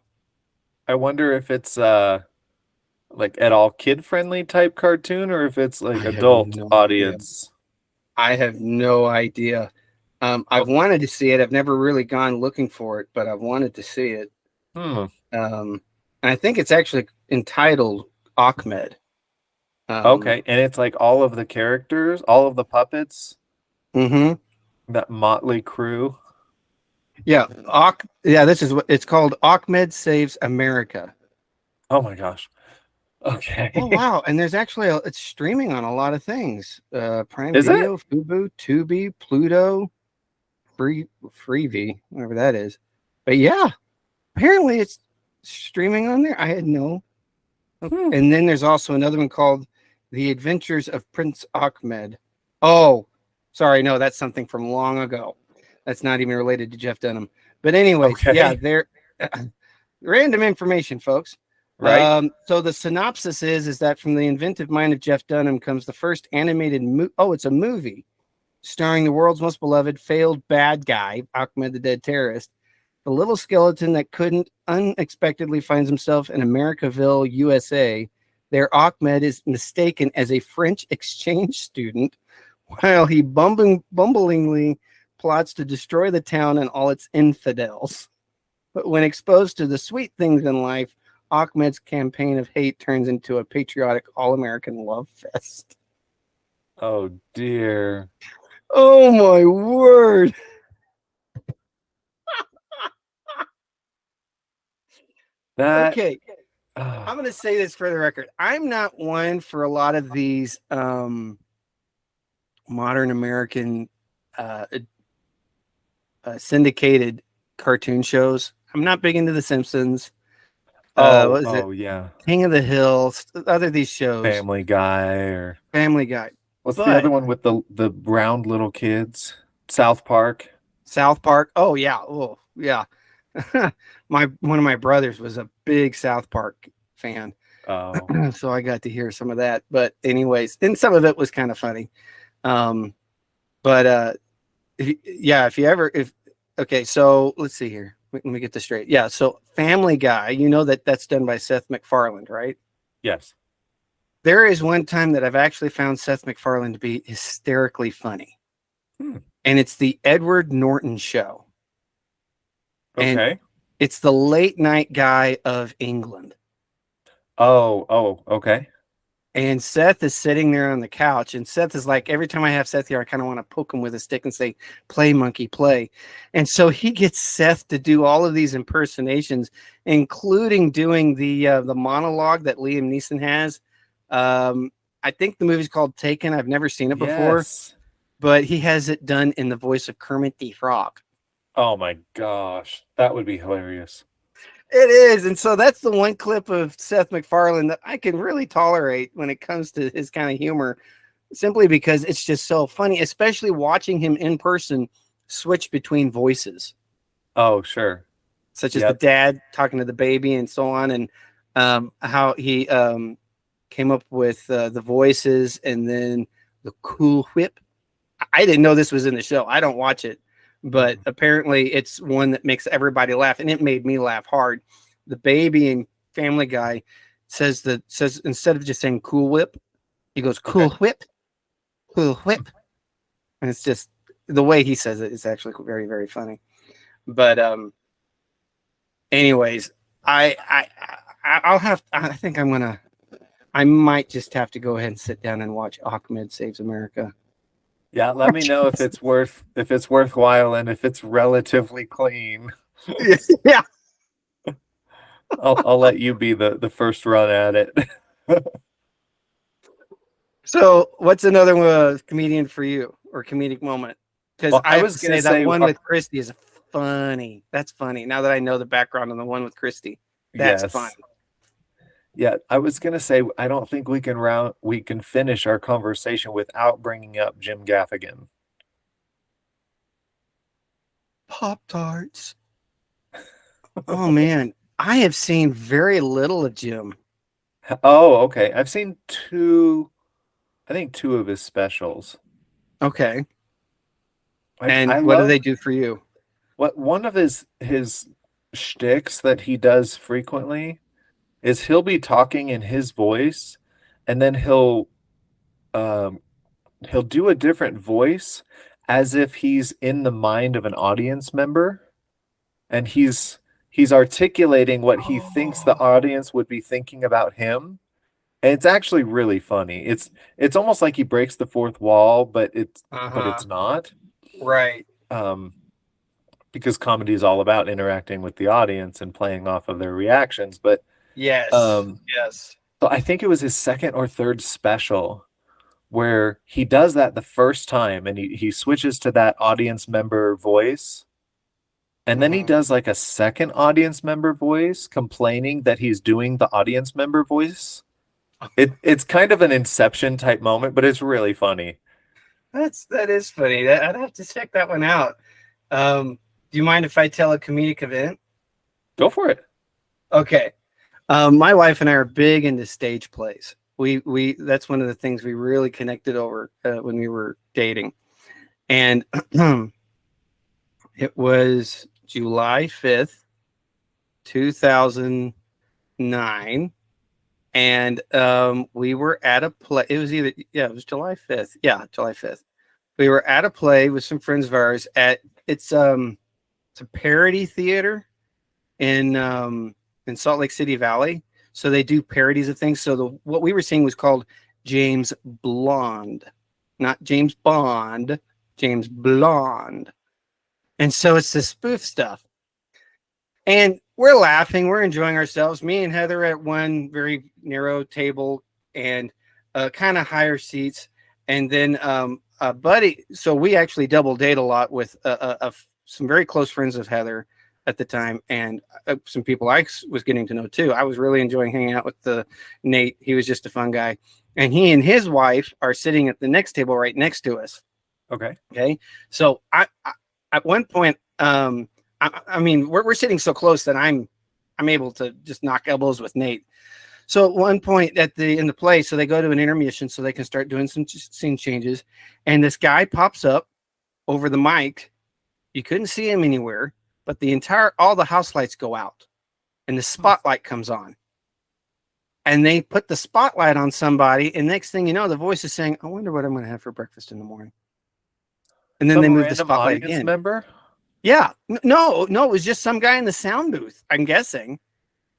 I wonder if it's like at all kid friendly type cartoon or if it's like adult audience. I have no idea. I've wanted to see it. I've never really gone looking for it, but I've wanted to see it. And I think it's actually entitled Ahmed. Okay, and it's like all of the characters, all of the puppets. That motley crew. Yeah, this is what it's called. Ahmed Saves America. Oh my gosh. Okay. Oh wow! And there's actually it's streaming on a lot of things. Prime Is Video, it? Fubo, Tubi, Pluto, Freevee, whatever that is. But yeah, apparently it's streaming on there. I had no. And then there's also another one called The Adventures of Prince Ahmed. Oh, sorry, no, that's something from long ago. That's not even related to Jeff Dunham. But anyways, yeah, they're random information, folks. Right. So the synopsis is that from the inventive mind of Jeff Dunham comes the first animated it's a movie starring the world's most beloved failed bad guy, Ahmed the Dead Terrorist, the little skeleton that couldn't unexpectedly finds himself in Americaville, USA. There, Ahmed is mistaken as a French exchange student while he bumblingly plots to destroy the town and all its infidels. But when exposed to the sweet things in life, Ahmed's campaign of hate turns into a patriotic all-American love fest. Oh, dear. Oh, my word. Okay. I'm going to say this for the record. I'm not one for a lot of these modern American syndicated cartoon shows. I'm not big into The Simpsons. Yeah. King of the Hill, other these shows. Family Guy. What's the other one with the round little kids? South Park. Oh yeah. Oh yeah. One of my brothers was a big South Park fan. Oh. So I got to hear some of that. But anyways, and some of it was kind of funny. Okay, so let's see here. Let me get this straight. Yeah, so Family Guy, that's done by Seth MacFarlane, right? Yes. There is one time that I've actually found Seth MacFarlane to be hysterically funny. And it's the Edward Norton Show. Okay. And it's the late night guy of England. Oh, okay. And Seth is sitting there on the couch, and Seth is like, every time I have Seth here, I kind of want to poke him with a stick and say, "Play, monkey, play." And so he gets Seth to do all of these impersonations, including doing the monologue that Liam Neeson has. I think the movie's called Taken. I've never seen it before, but he has it done in the voice of Kermit the Frog. Oh my gosh, that would be hilarious. It is. And so that's the one clip of Seth MacFarlane that I can really tolerate when it comes to his kind of humor, simply because it's just so funny, especially watching him in person switch between voices. Oh, sure. Such as the dad talking to the baby and so on, and how he came up with the voices and then the Cool Whip. I didn't know this was in the show. I don't watch it. But apparently it's one that makes everybody laugh, and it made me laugh hard. The baby in Family Guy says instead of just saying Cool Whip, he goes Cool Whip, Cool Whip, and it's just the way he says it is actually very, very funny. But anyways, I think I might just have to go ahead and sit down and watch Ahmed Saves America. Yeah, let me know if it's worthwhile and if it's relatively clean. Yeah. I'll let you be the first run at it. So, what's another comedian for you or comedic moment? Because I was going to say that one with Christy is funny. That's funny. Now that I know the background on the one with Christy, that's fun. Yeah, I was gonna say I don't think we can finish our conversation without bringing up Jim Gaffigan. Pop-Tarts. Oh man, I have seen very little of Jim. Oh, okay. I've seen I think two of his specials. Okay. I And I what do they love do for you? what one of his shticks that he does frequently is he'll be talking in his voice, and then um he'll do a different voice as if he's in the mind of an audience member, and he's articulating what he thinks the Oh, audience would be thinking about him. And it's actually really funny. It's almost like he breaks the fourth wall, but uh-huh. it's not. Right. Um, because comedy is all about interacting with the audience and playing off of their reactions. But Yes. um, Yes. so I think it was his second or third special where he does that the first time, and he switches to that audience member voice. And then he Hmm. does like a second audience member voice complaining that he's doing the audience member voice. It's kind of an Inception type moment, but it's really funny. That is funny. I'd have to check that one out. Do you mind if I tell a comedic event? Go for it. Okay. My wife and I are big into stage plays. We that's one of the things we really connected over when we were dating. And it was July 5th, 2009. And we were at a play. It was it was July 5th. Yeah, July 5th. We were at a play with some friends of ours at it's a parody theater in Salt Lake City Valley. So they do parodies of things. So what we were seeing was called James Blonde, not James Bond, James Blonde. And so it's the spoof stuff. And we're laughing, we're enjoying ourselves. Me and Heather at one very narrow table and kind of higher seats. And then a buddy, so we actually double date a lot with some very close friends of Heather at the time, and some people I was getting to know too. I was really enjoying hanging out with Nate. He was just a fun guy. And he and his wife are sitting at the next table right next to us. Okay. Okay. So I at one point, I mean, we're sitting so close that I'm able to just knock elbows with Nate. So at one point in the play, so they go to an intermission so they can start doing some scene changes, and this guy pops up over the mic. You couldn't see him anywhere, but all the house lights go out, and the spotlight comes on. And they put the spotlight on somebody, and next thing you know, the voice is saying, "I wonder what I'm going to have for breakfast in the morning." And then Some they move the random spotlight audience again. member? Yeah. No, it was just some guy in the sound booth, I'm guessing.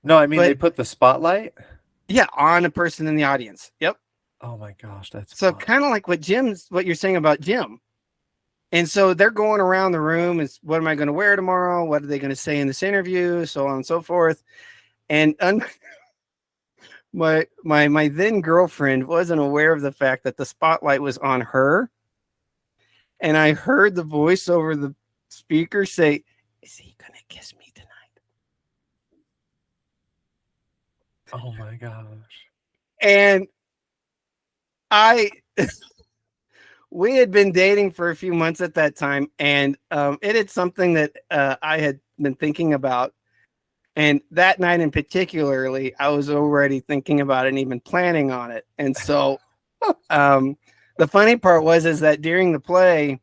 No, I mean they But put the spotlight. yeah, on a person in the audience. Yep. Oh my gosh, that's So fun. kind of like what you're saying about Jim. And so they're going around the room and what am I going to wear tomorrow? What are they going to say in this interview? So on and so forth. And my then girlfriend wasn't aware of the fact that the spotlight was on her. And I heard the voice over the speaker say, "Is he going to kiss me tonight?" Oh my gosh. And we had been dating for a few months at that time, and it is something that I had been thinking about. And that night in particularly, I was already thinking about it and even planning on it. And so the funny part is that during the play,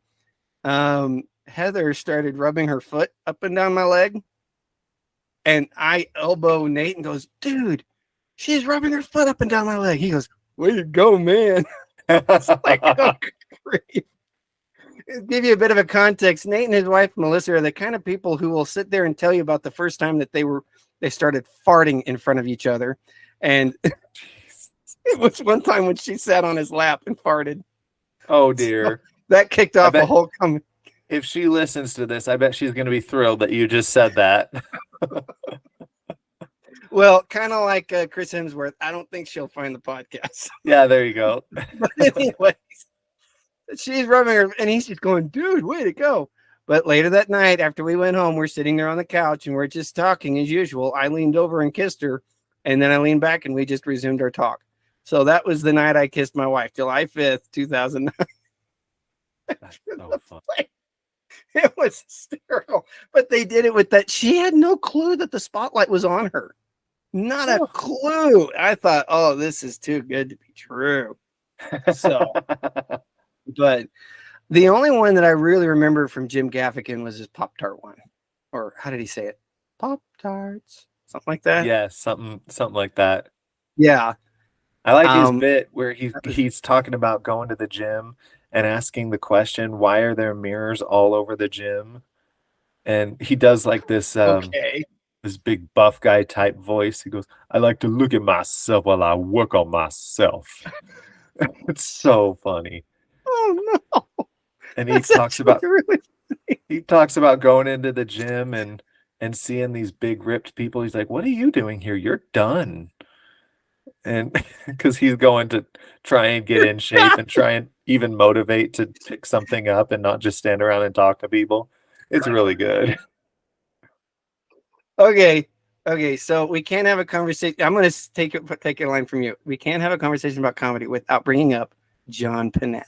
Heather started rubbing her foot up and down my leg. And I elbow Nate and goes, "Dude, she's rubbing her foot up and down my leg." He goes, "Way to go, man." It's like, oh, great. Give you a bit of a context. Nate and his wife Melissa are the kind of people who will sit there and tell you about the first time that they started farting in front of each other. And it was one time when she sat on his lap and farted. Oh dear. So that kicked off a whole if she listens to this, I bet she's going to be thrilled that you just said that. Well, kind of like Chris Hemsworth. I don't think she'll find the podcast. Yeah, there you go. But anyways, she's rubbing her, and he's just going, "Dude, way to go." But later that night, after we went home, we're sitting there on the couch and we're just talking as usual. I leaned over and kissed her, And then I leaned back and we just resumed our talk. So that was the night I kissed my wife, July 5th, 2009. That's so fun. It was hysterical. But they did it with that. She had no clue that the spotlight was on her. Not a clue. I thought, oh, this is too good to be true. So, but the only one that I really remember from Jim Gaffigan was his Pop-Tart one. Or how did he say it? Pop-Tarts. Something like that. Yeah, something like that. Yeah. I like his bit where he's talking about going to the gym and asking the question, why are there mirrors all over the gym? And he does like this this big buff guy type voice. He goes, I like to look at myself while I work on myself. It's so funny. Oh no. And he talks about going into the gym and seeing these big ripped people. He's like, what are you doing here? You're done. And because he's going to try and get in shape and try and even motivate to pick something up and not just stand around and talk to people. It's really good. Okay. So we can't have a conversation. I'm going to take a line from you. We can't have a conversation about comedy without bringing up John Pinette.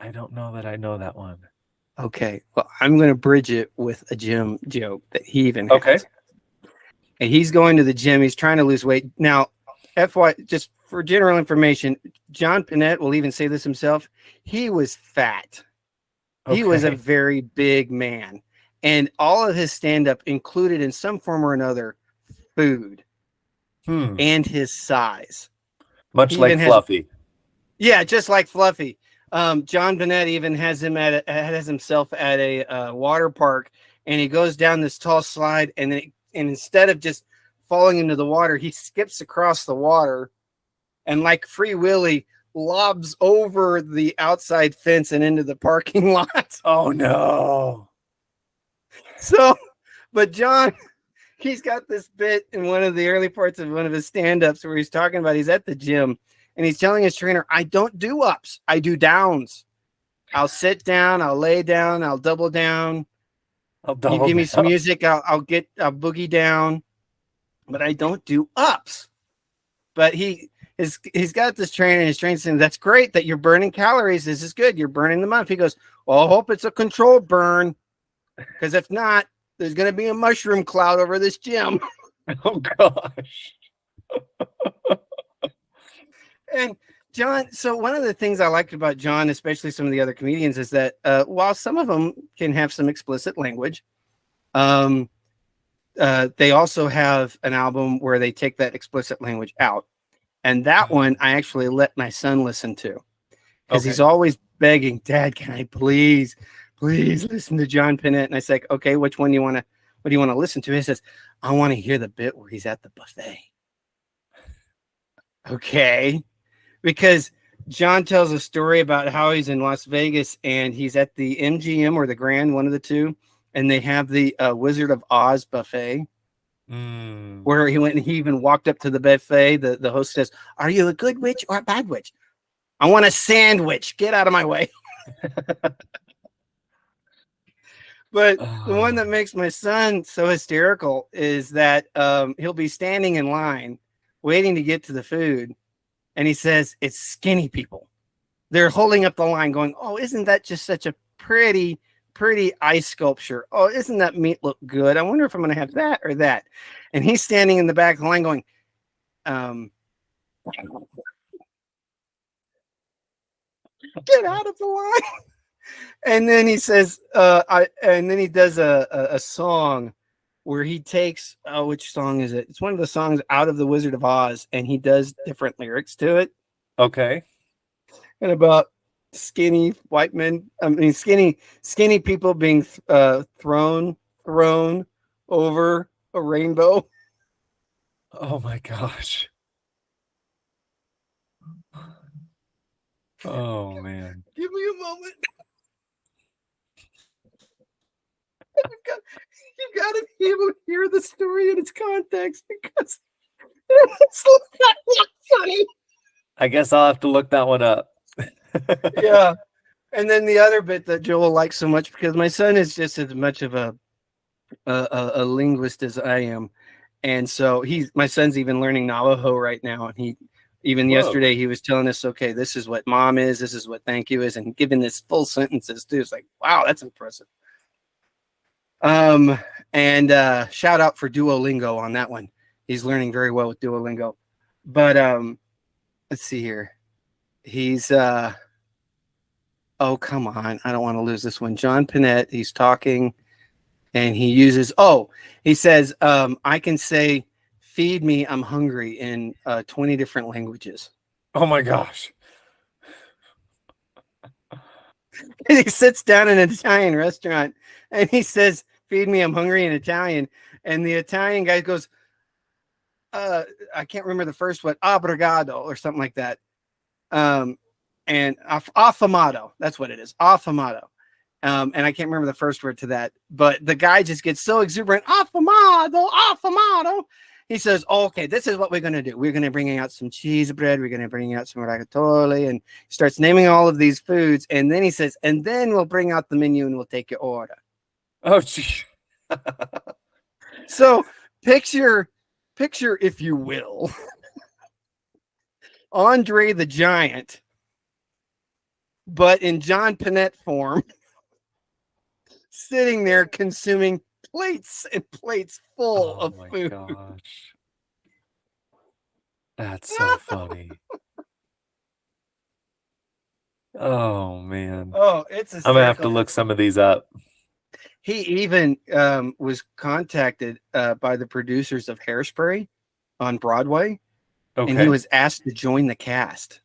I don't know that I know that one. Okay. Well, I'm going to bridge it with a gym joke that he even has. Okay. And he's going to the gym. He's trying to lose weight. Now, FY, just for general information, John Pinette will even say this himself. He was fat. He was a very big man. And all of his stand-up included in some form or another food and his size. Much like Fluffy. Yeah, just like Fluffy. John Pinette even has himself at a water park, and he goes down this tall slide, and instead of just falling into the water, he skips across the water, and like Free Willy, lobs over the outside fence and into the parking lot. Oh no! So, but John, he's got this bit in one of the early parts of one of his stand-ups where he's talking about he's at the gym. And he's telling his trainer, I don't do ups. I do downs. I'll sit down. I'll lay down. I'll double down. You give me some music. I'll boogie down. But I don't do ups. But he's got this trainer. And his trainer saying, that's great that you're burning calories. This is good. You're burning them up. He goes, well, I hope it's a controlled burn. Because if not, there's going to be a mushroom cloud over this gym. Oh, gosh. And John, so one of the things I liked about John, especially some of the other comedians, is that while some of them can have some explicit language, they also have an album where they take that explicit language out. And that one I actually let my son listen to because he's always begging, Dad, can I please listen to John Pinette? And I say, okay, which one do you want to listen to? He says, I want to hear the bit where he's at the buffet. Okay. Because John tells a story about how he's in Las Vegas and he's at the MGM or the Grand, one of the two, and they have the Wizard of Oz buffet where he went and he even walked up to the buffet. The host says, are you a good witch or a bad witch? I want a sandwich. Get out of my way. But the one that makes my son so hysterical is that he'll be standing in line waiting to get to the food. And he says, it's skinny people. They're holding up the line going, oh, isn't that just such a pretty ice sculpture? Oh, isn't that meat look good? I wonder if I'm going to have that or that. And he's standing in the back of the line going, get out of the line. And then he says, and then he does a song where he takes, which song is it? It's one of the songs out of the Wizard of Oz, and he does different lyrics to it. Okay. And about skinny white men, skinny people being thrown over a rainbow. Oh my gosh. Oh man. Give me a moment. You got to be able to hear the story in its context because it's not funny. I guess I'll have to look that one up. Yeah. And then the other bit that Joel likes so much, because my son is just as much of a linguist as I am, And so my son's even learning Navajo right now. And yesterday he was telling us, okay, this is what mom is, this is what thank you is, and giving this full sentences too. It's like, wow, that's impressive. And shout out for Duolingo on that one. He's learning very well with Duolingo. But let's see here. He's oh, come on. I don't want to lose this one. John Panette, he's talking and he says, I can say, feed me, I'm hungry in 20 different languages. Oh my gosh. He sits down in an Italian restaurant and he says, feed me, I'm hungry in Italian. And the Italian guy goes, I can't remember the first one, obrigado or something like that. And affamato, that's what it is, affamato. And I can't remember the first word to that, but the guy just gets so exuberant, affamato. He says, oh, okay, this is what we're going to do. We're going to bring out some cheese bread. We're going to bring out some ratatouille, and he starts naming all of these foods. And then he says, and then we'll bring out the menu and we'll take your order. Oh, gee. So picture, if you will, Andre the Giant, but in John Panette form, sitting there consuming plates and plates full of food. Gosh. That's so funny. Oh man. Oh, it's I'm gonna have to look some of these up. He even was contacted by the producers of Hairspray on Broadway, and he was asked to join the cast.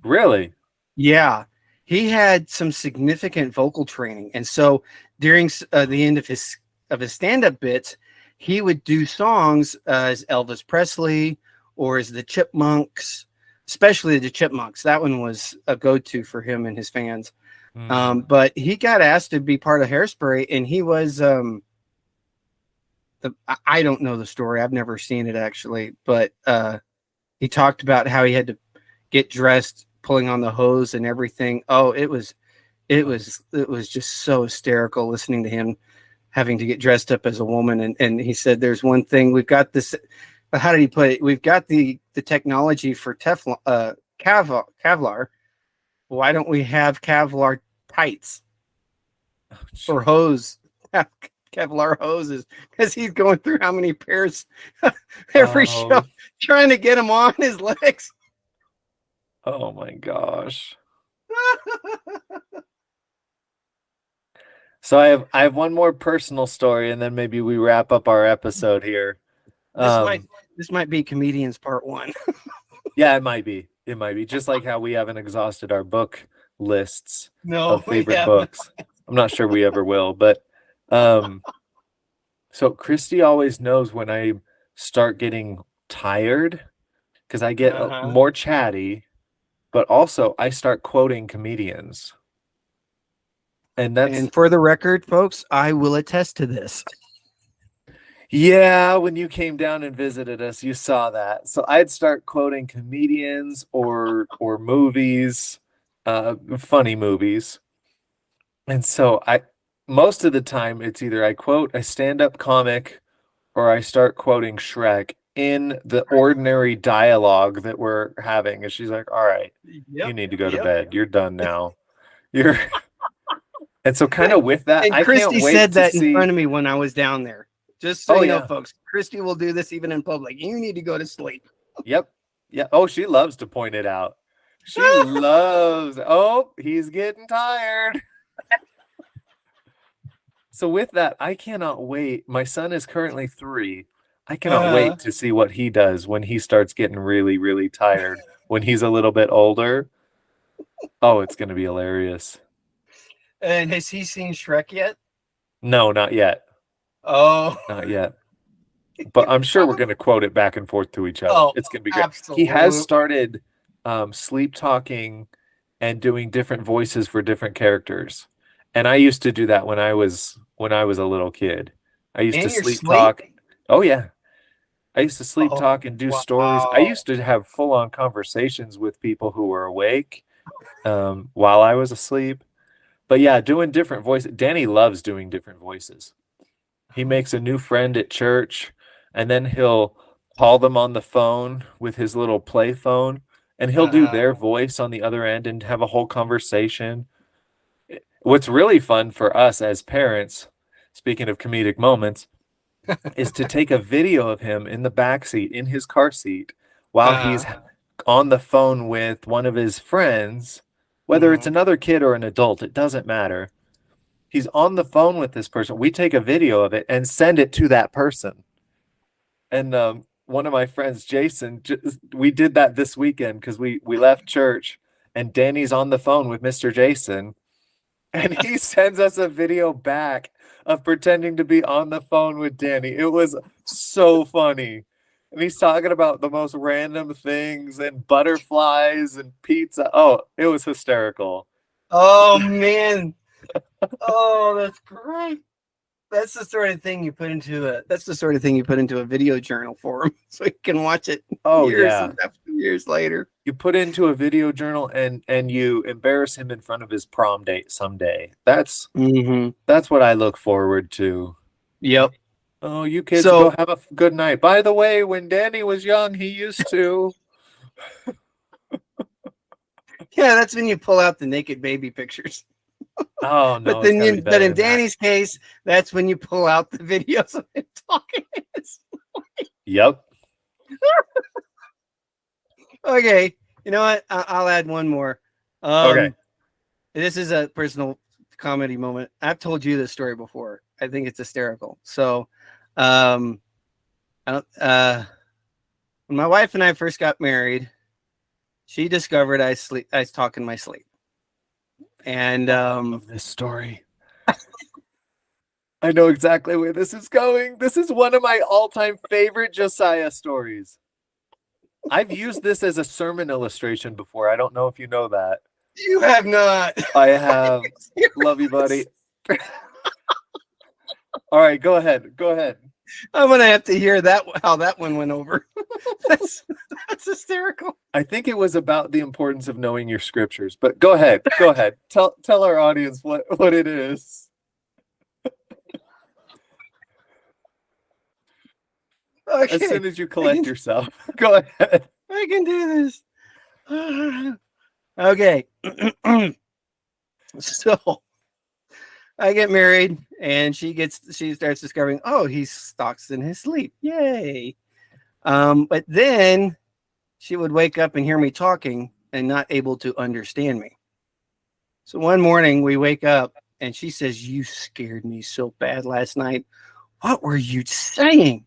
Really? Yeah. He had some significant vocal training, and so during the end of his stand-up bits, he would do songs as Elvis Presley or as the Chipmunks, especially the Chipmunks. That one was a go-to for him and his fans. But he got asked to be part of Hairspray, and he was I don't know the story. I've never seen it actually, but he talked about how he had to get dressed, pulling on the hose and everything. Oh, it was just so hysterical listening to him having to get dressed up as a woman. And he said, there's one thing, we've got this, how did he put it? We've got the technology for Kevlar. Why don't we have Kevlar tights for hose? Kevlar hoses, because he's going through how many pairs every show, trying to get them on his legs. Oh my gosh. So I have one more personal story, and then maybe we wrap up our episode here. This might be Comedians Part 1. Yeah, it might be. It might be, just like how we haven't exhausted our book lists of favorite books. I'm not sure we ever will, but so Christy always knows when I start getting tired, because I get more chatty, but also I start quoting comedians. And for the record, folks, I will attest to this. Yeah, when you came down and visited us, you saw that. So I'd start quoting comedians or movies, funny movies. And so most of the time it's either I quote a stand-up comic or I start quoting Shrek in the ordinary dialogue that we're having. And she's like, all right, you need to go to bed. You're done now. And so kind of with that, and Christy said that in front of me when I was down there. Just so you know, folks, Christy will do this even in public. You need to go to sleep. Yep. Yeah. Oh, she loves to point it out. She loves, he's getting tired. So with that, I cannot wait. My son is currently 3. I cannot wait to see what he does when he starts getting really, really tired, when he's a little bit older. Oh, it's going to be hilarious. And has he seen Shrek yet? No, not yet. Oh, not yet. But I'm sure we're going to quote it back and forth to each other. It's going to be great. Absolutely. He has started sleep talking and doing different voices for different characters. And I used to do that when I was a little kid. I used to sleep talk. Oh yeah. I used to sleep talk and do stories. I used to have full-on conversations with people who were awake while I was asleep. But yeah, doing different voices. Danny loves doing different voices. He makes a new friend at church, and then he'll call them on the phone with his little play phone, and he'll do their voice on the other end and have a whole conversation. What's really fun for us as parents, speaking of comedic moments, is to take a video of him in the backseat in his car seat while he's on the phone with one of his friends, whether it's another kid or an adult, it doesn't matter. He's on the phone with this person. We take a video of it and send it to that person. And one of my friends, Jason, we did that this weekend because we left church and Danny's on the phone with Mr. Jason, and he sends us a video back of pretending to be on the phone with Danny. It was so funny. And he's talking about the most random things and butterflies and pizza. Oh, it was hysterical. Oh, man. Oh, that's great. That's the sort of thing you put into a video journal for him, so he can watch it. Years later. You put into a video journal and you embarrass him in front of his prom date someday. That's what I look forward to. Yep. Oh, you kids go have a good night. By the way, when Danny was young, he used to. Yeah, that's when you pull out the naked baby pictures. Oh no! But in Danny's case, that's when you pull out the videos of him talking. Yep. Okay, you know what? I'll add one more. Okay. This is a personal comedy moment. I've told you this story before. I think it's hysterical. So, when my wife and I first got married, she discovered I talk in my sleep. And of this story. I know exactly where this is going. This is one of my all-time favorite Josiah stories. I've used this as a sermon illustration before. I don't know if you know that. You have not. I have. Love you, buddy. All right, go ahead. I'm gonna have to hear how that one went over. That's hysterical. I think it was about the importance of knowing your scriptures, but go ahead. Tell our audience what it is. Okay. As soon as you collect yourself, go ahead. I can do this. Okay. So I get married and she starts discovering, oh, he stalks in his sleep. Yay. But then she would wake up and hear me talking and not able to understand me. So one morning we wake up and she says, you scared me so bad last night. What were you saying?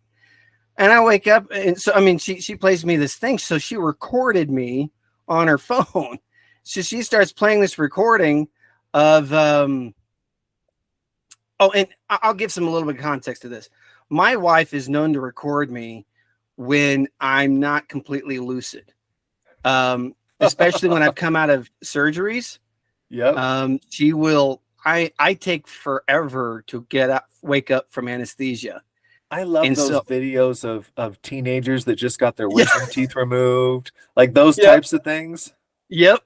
And I wake up and she plays me this thing. So she recorded me on her phone. So she starts playing this recording of, and I'll give a little bit of context to this. My wife is known to record me when I'm not completely lucid, especially when I've come out of surgeries. Yep. She will. I take forever to wake up from anesthesia. I love those videos of teenagers that just got their wisdom teeth removed, like those types of things. Yep.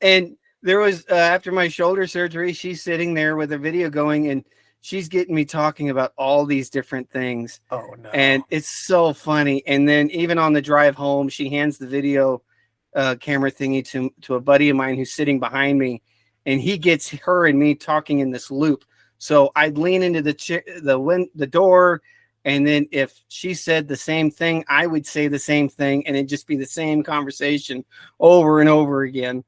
And there was after my shoulder surgery, she's sitting there with a video going and she's getting me talking about all these different things. Oh no. And it's so funny. And then even on the drive home, she hands the video camera thingy to a buddy of mine who's sitting behind me, and he gets her and me talking in this loop. So I'd lean into the door, and then if she said the same thing, I would say the same thing, and it'd just be the same conversation over and over again.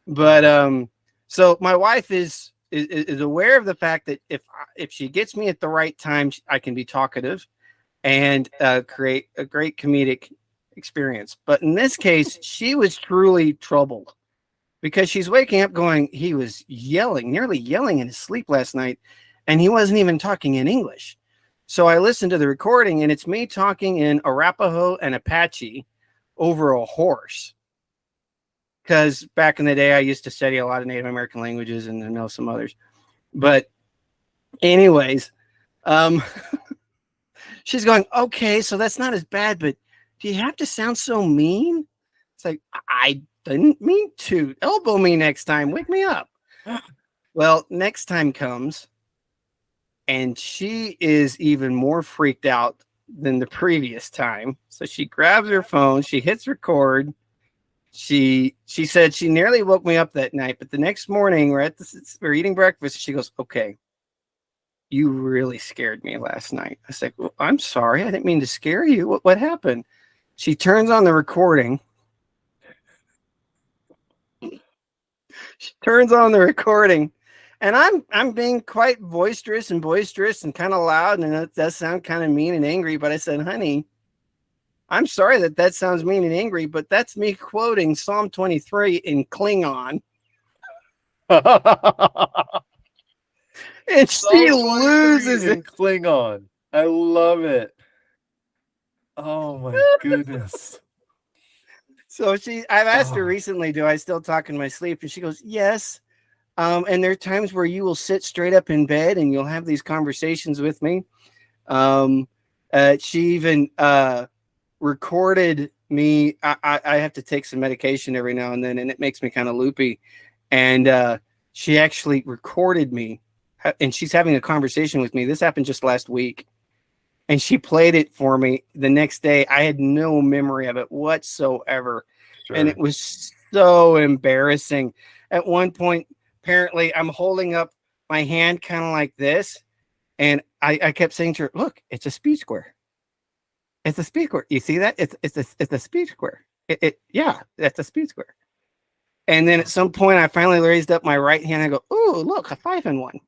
But so my wife is aware of the fact that if she gets me at the right time, I can be talkative and create a great comedic experience. But in this case, she was truly troubled because she's waking up going, he was nearly yelling in his sleep last night, and he wasn't even talking in English. So I listened to the recording, and it's me talking in Arapaho and Apache over a horse. Because back in the day, I used to study a lot of Native American languages and I know some others. But anyways, she's going, okay, so that's not as bad, but do you have to sound so mean? It's like, I didn't mean to. Elbow me next time. Wake me up. Well, next time comes, and she is even more freaked out than the previous time. So she grabs her phone, she hits record. She said she nearly woke me up that night, but the next morning we're eating breakfast. She goes, "Okay, you really scared me last night." I said, "Well, I'm sorry. I didn't mean to scare you. What happened?" She turns on the recording. And I'm being quite boisterous and kind of loud, and it does sound kind of mean and angry. But I said, "Honey, I'm sorry that sounds mean and angry, but that's me quoting Psalm 23 in Klingon." And she loses it. Klingon. I love it. Oh my goodness. So I've asked her recently, do I still talk in my sleep? And she goes, yes. And there are times where you will sit straight up in bed and you'll have these conversations with me. She even recorded me. I have to take some medication every now and then, and it makes me kind of loopy. And she actually recorded me, and she's having a conversation with me. This happened just last week. And she played it for me the next day. I had no memory of it whatsoever. Sure. And it was so embarrassing. At one point, apparently, I'm holding up my hand kind of like this. And I kept saying to her, look, it's a speed square. It's a speed square. You see that? It's a speed square. Yeah, that's a speed square. And then at some point, I finally raised up my right hand and I go, ooh, look, a 5-in-1.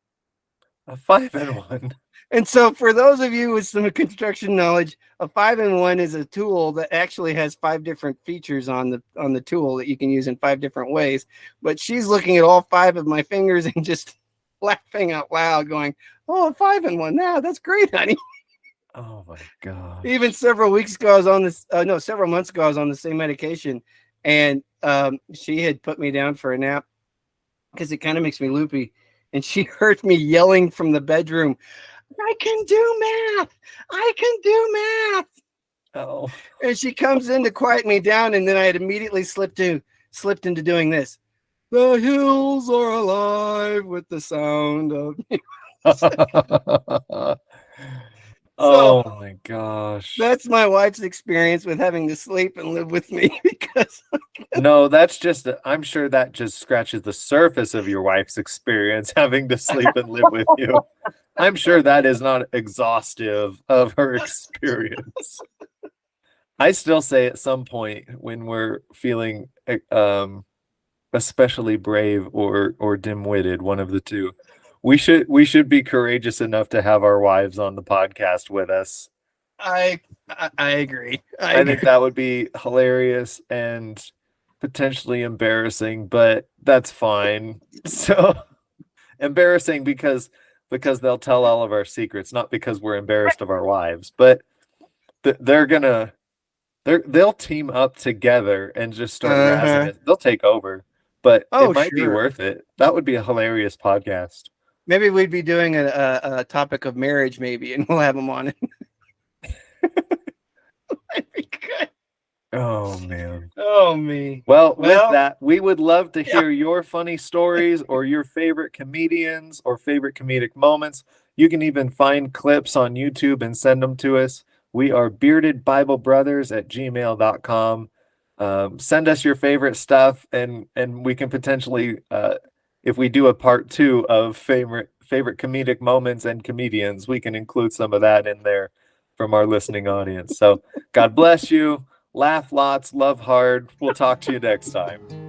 A 5-in-1. And so for those of you with some construction knowledge, a 5-in-1 is a tool that actually has 5 different features on the tool that you can use in 5 different ways. But she's looking at all 5 of my fingers and just laughing out loud, going, oh, a 5-in-1. Now that's great, honey. Oh my God. Even several months ago, I was on the same medication, and she had put me down for a nap because it kind of makes me loopy. And she heard me yelling from the bedroom, I can do math. I can do math. Oh. And she comes in to quiet me down, and then I had immediately slipped into doing this. The hills are alive with the sound of Oh my gosh. That's my wife's experience with having to sleep and live with me. Because no, that's just I'm sure that just scratches the surface of your wife's experience having to sleep and live with you. I'm sure that is not exhaustive of her experience. I still say at some point when we're feeling especially brave or dim-witted, one of the two, we should be courageous enough to have our wives on the podcast with us. I agree. I think that would be hilarious and potentially embarrassing, but that's fine. So embarrassing because they'll tell all of our secrets, not because we're embarrassed of our wives, but they'll team up together and just start razzing it. They'll take over, but it might be worth it. That would be a hilarious podcast. Maybe we'd be doing a topic of marriage, maybe, and we'll have them on it. That'd be good. Oh man. Oh me. Well, with that, we would love to hear your funny stories or your favorite comedians or favorite comedic moments. You can even find clips on YouTube and send them to us. We are beardedbiblebrothers@gmail.com. Send us your favorite stuff, and we can potentially, if we do a part 2 of favorite comedic moments and comedians, we can include some of that in there from our listening audience. So God bless you. Laugh lots, love hard. We'll talk to you next time.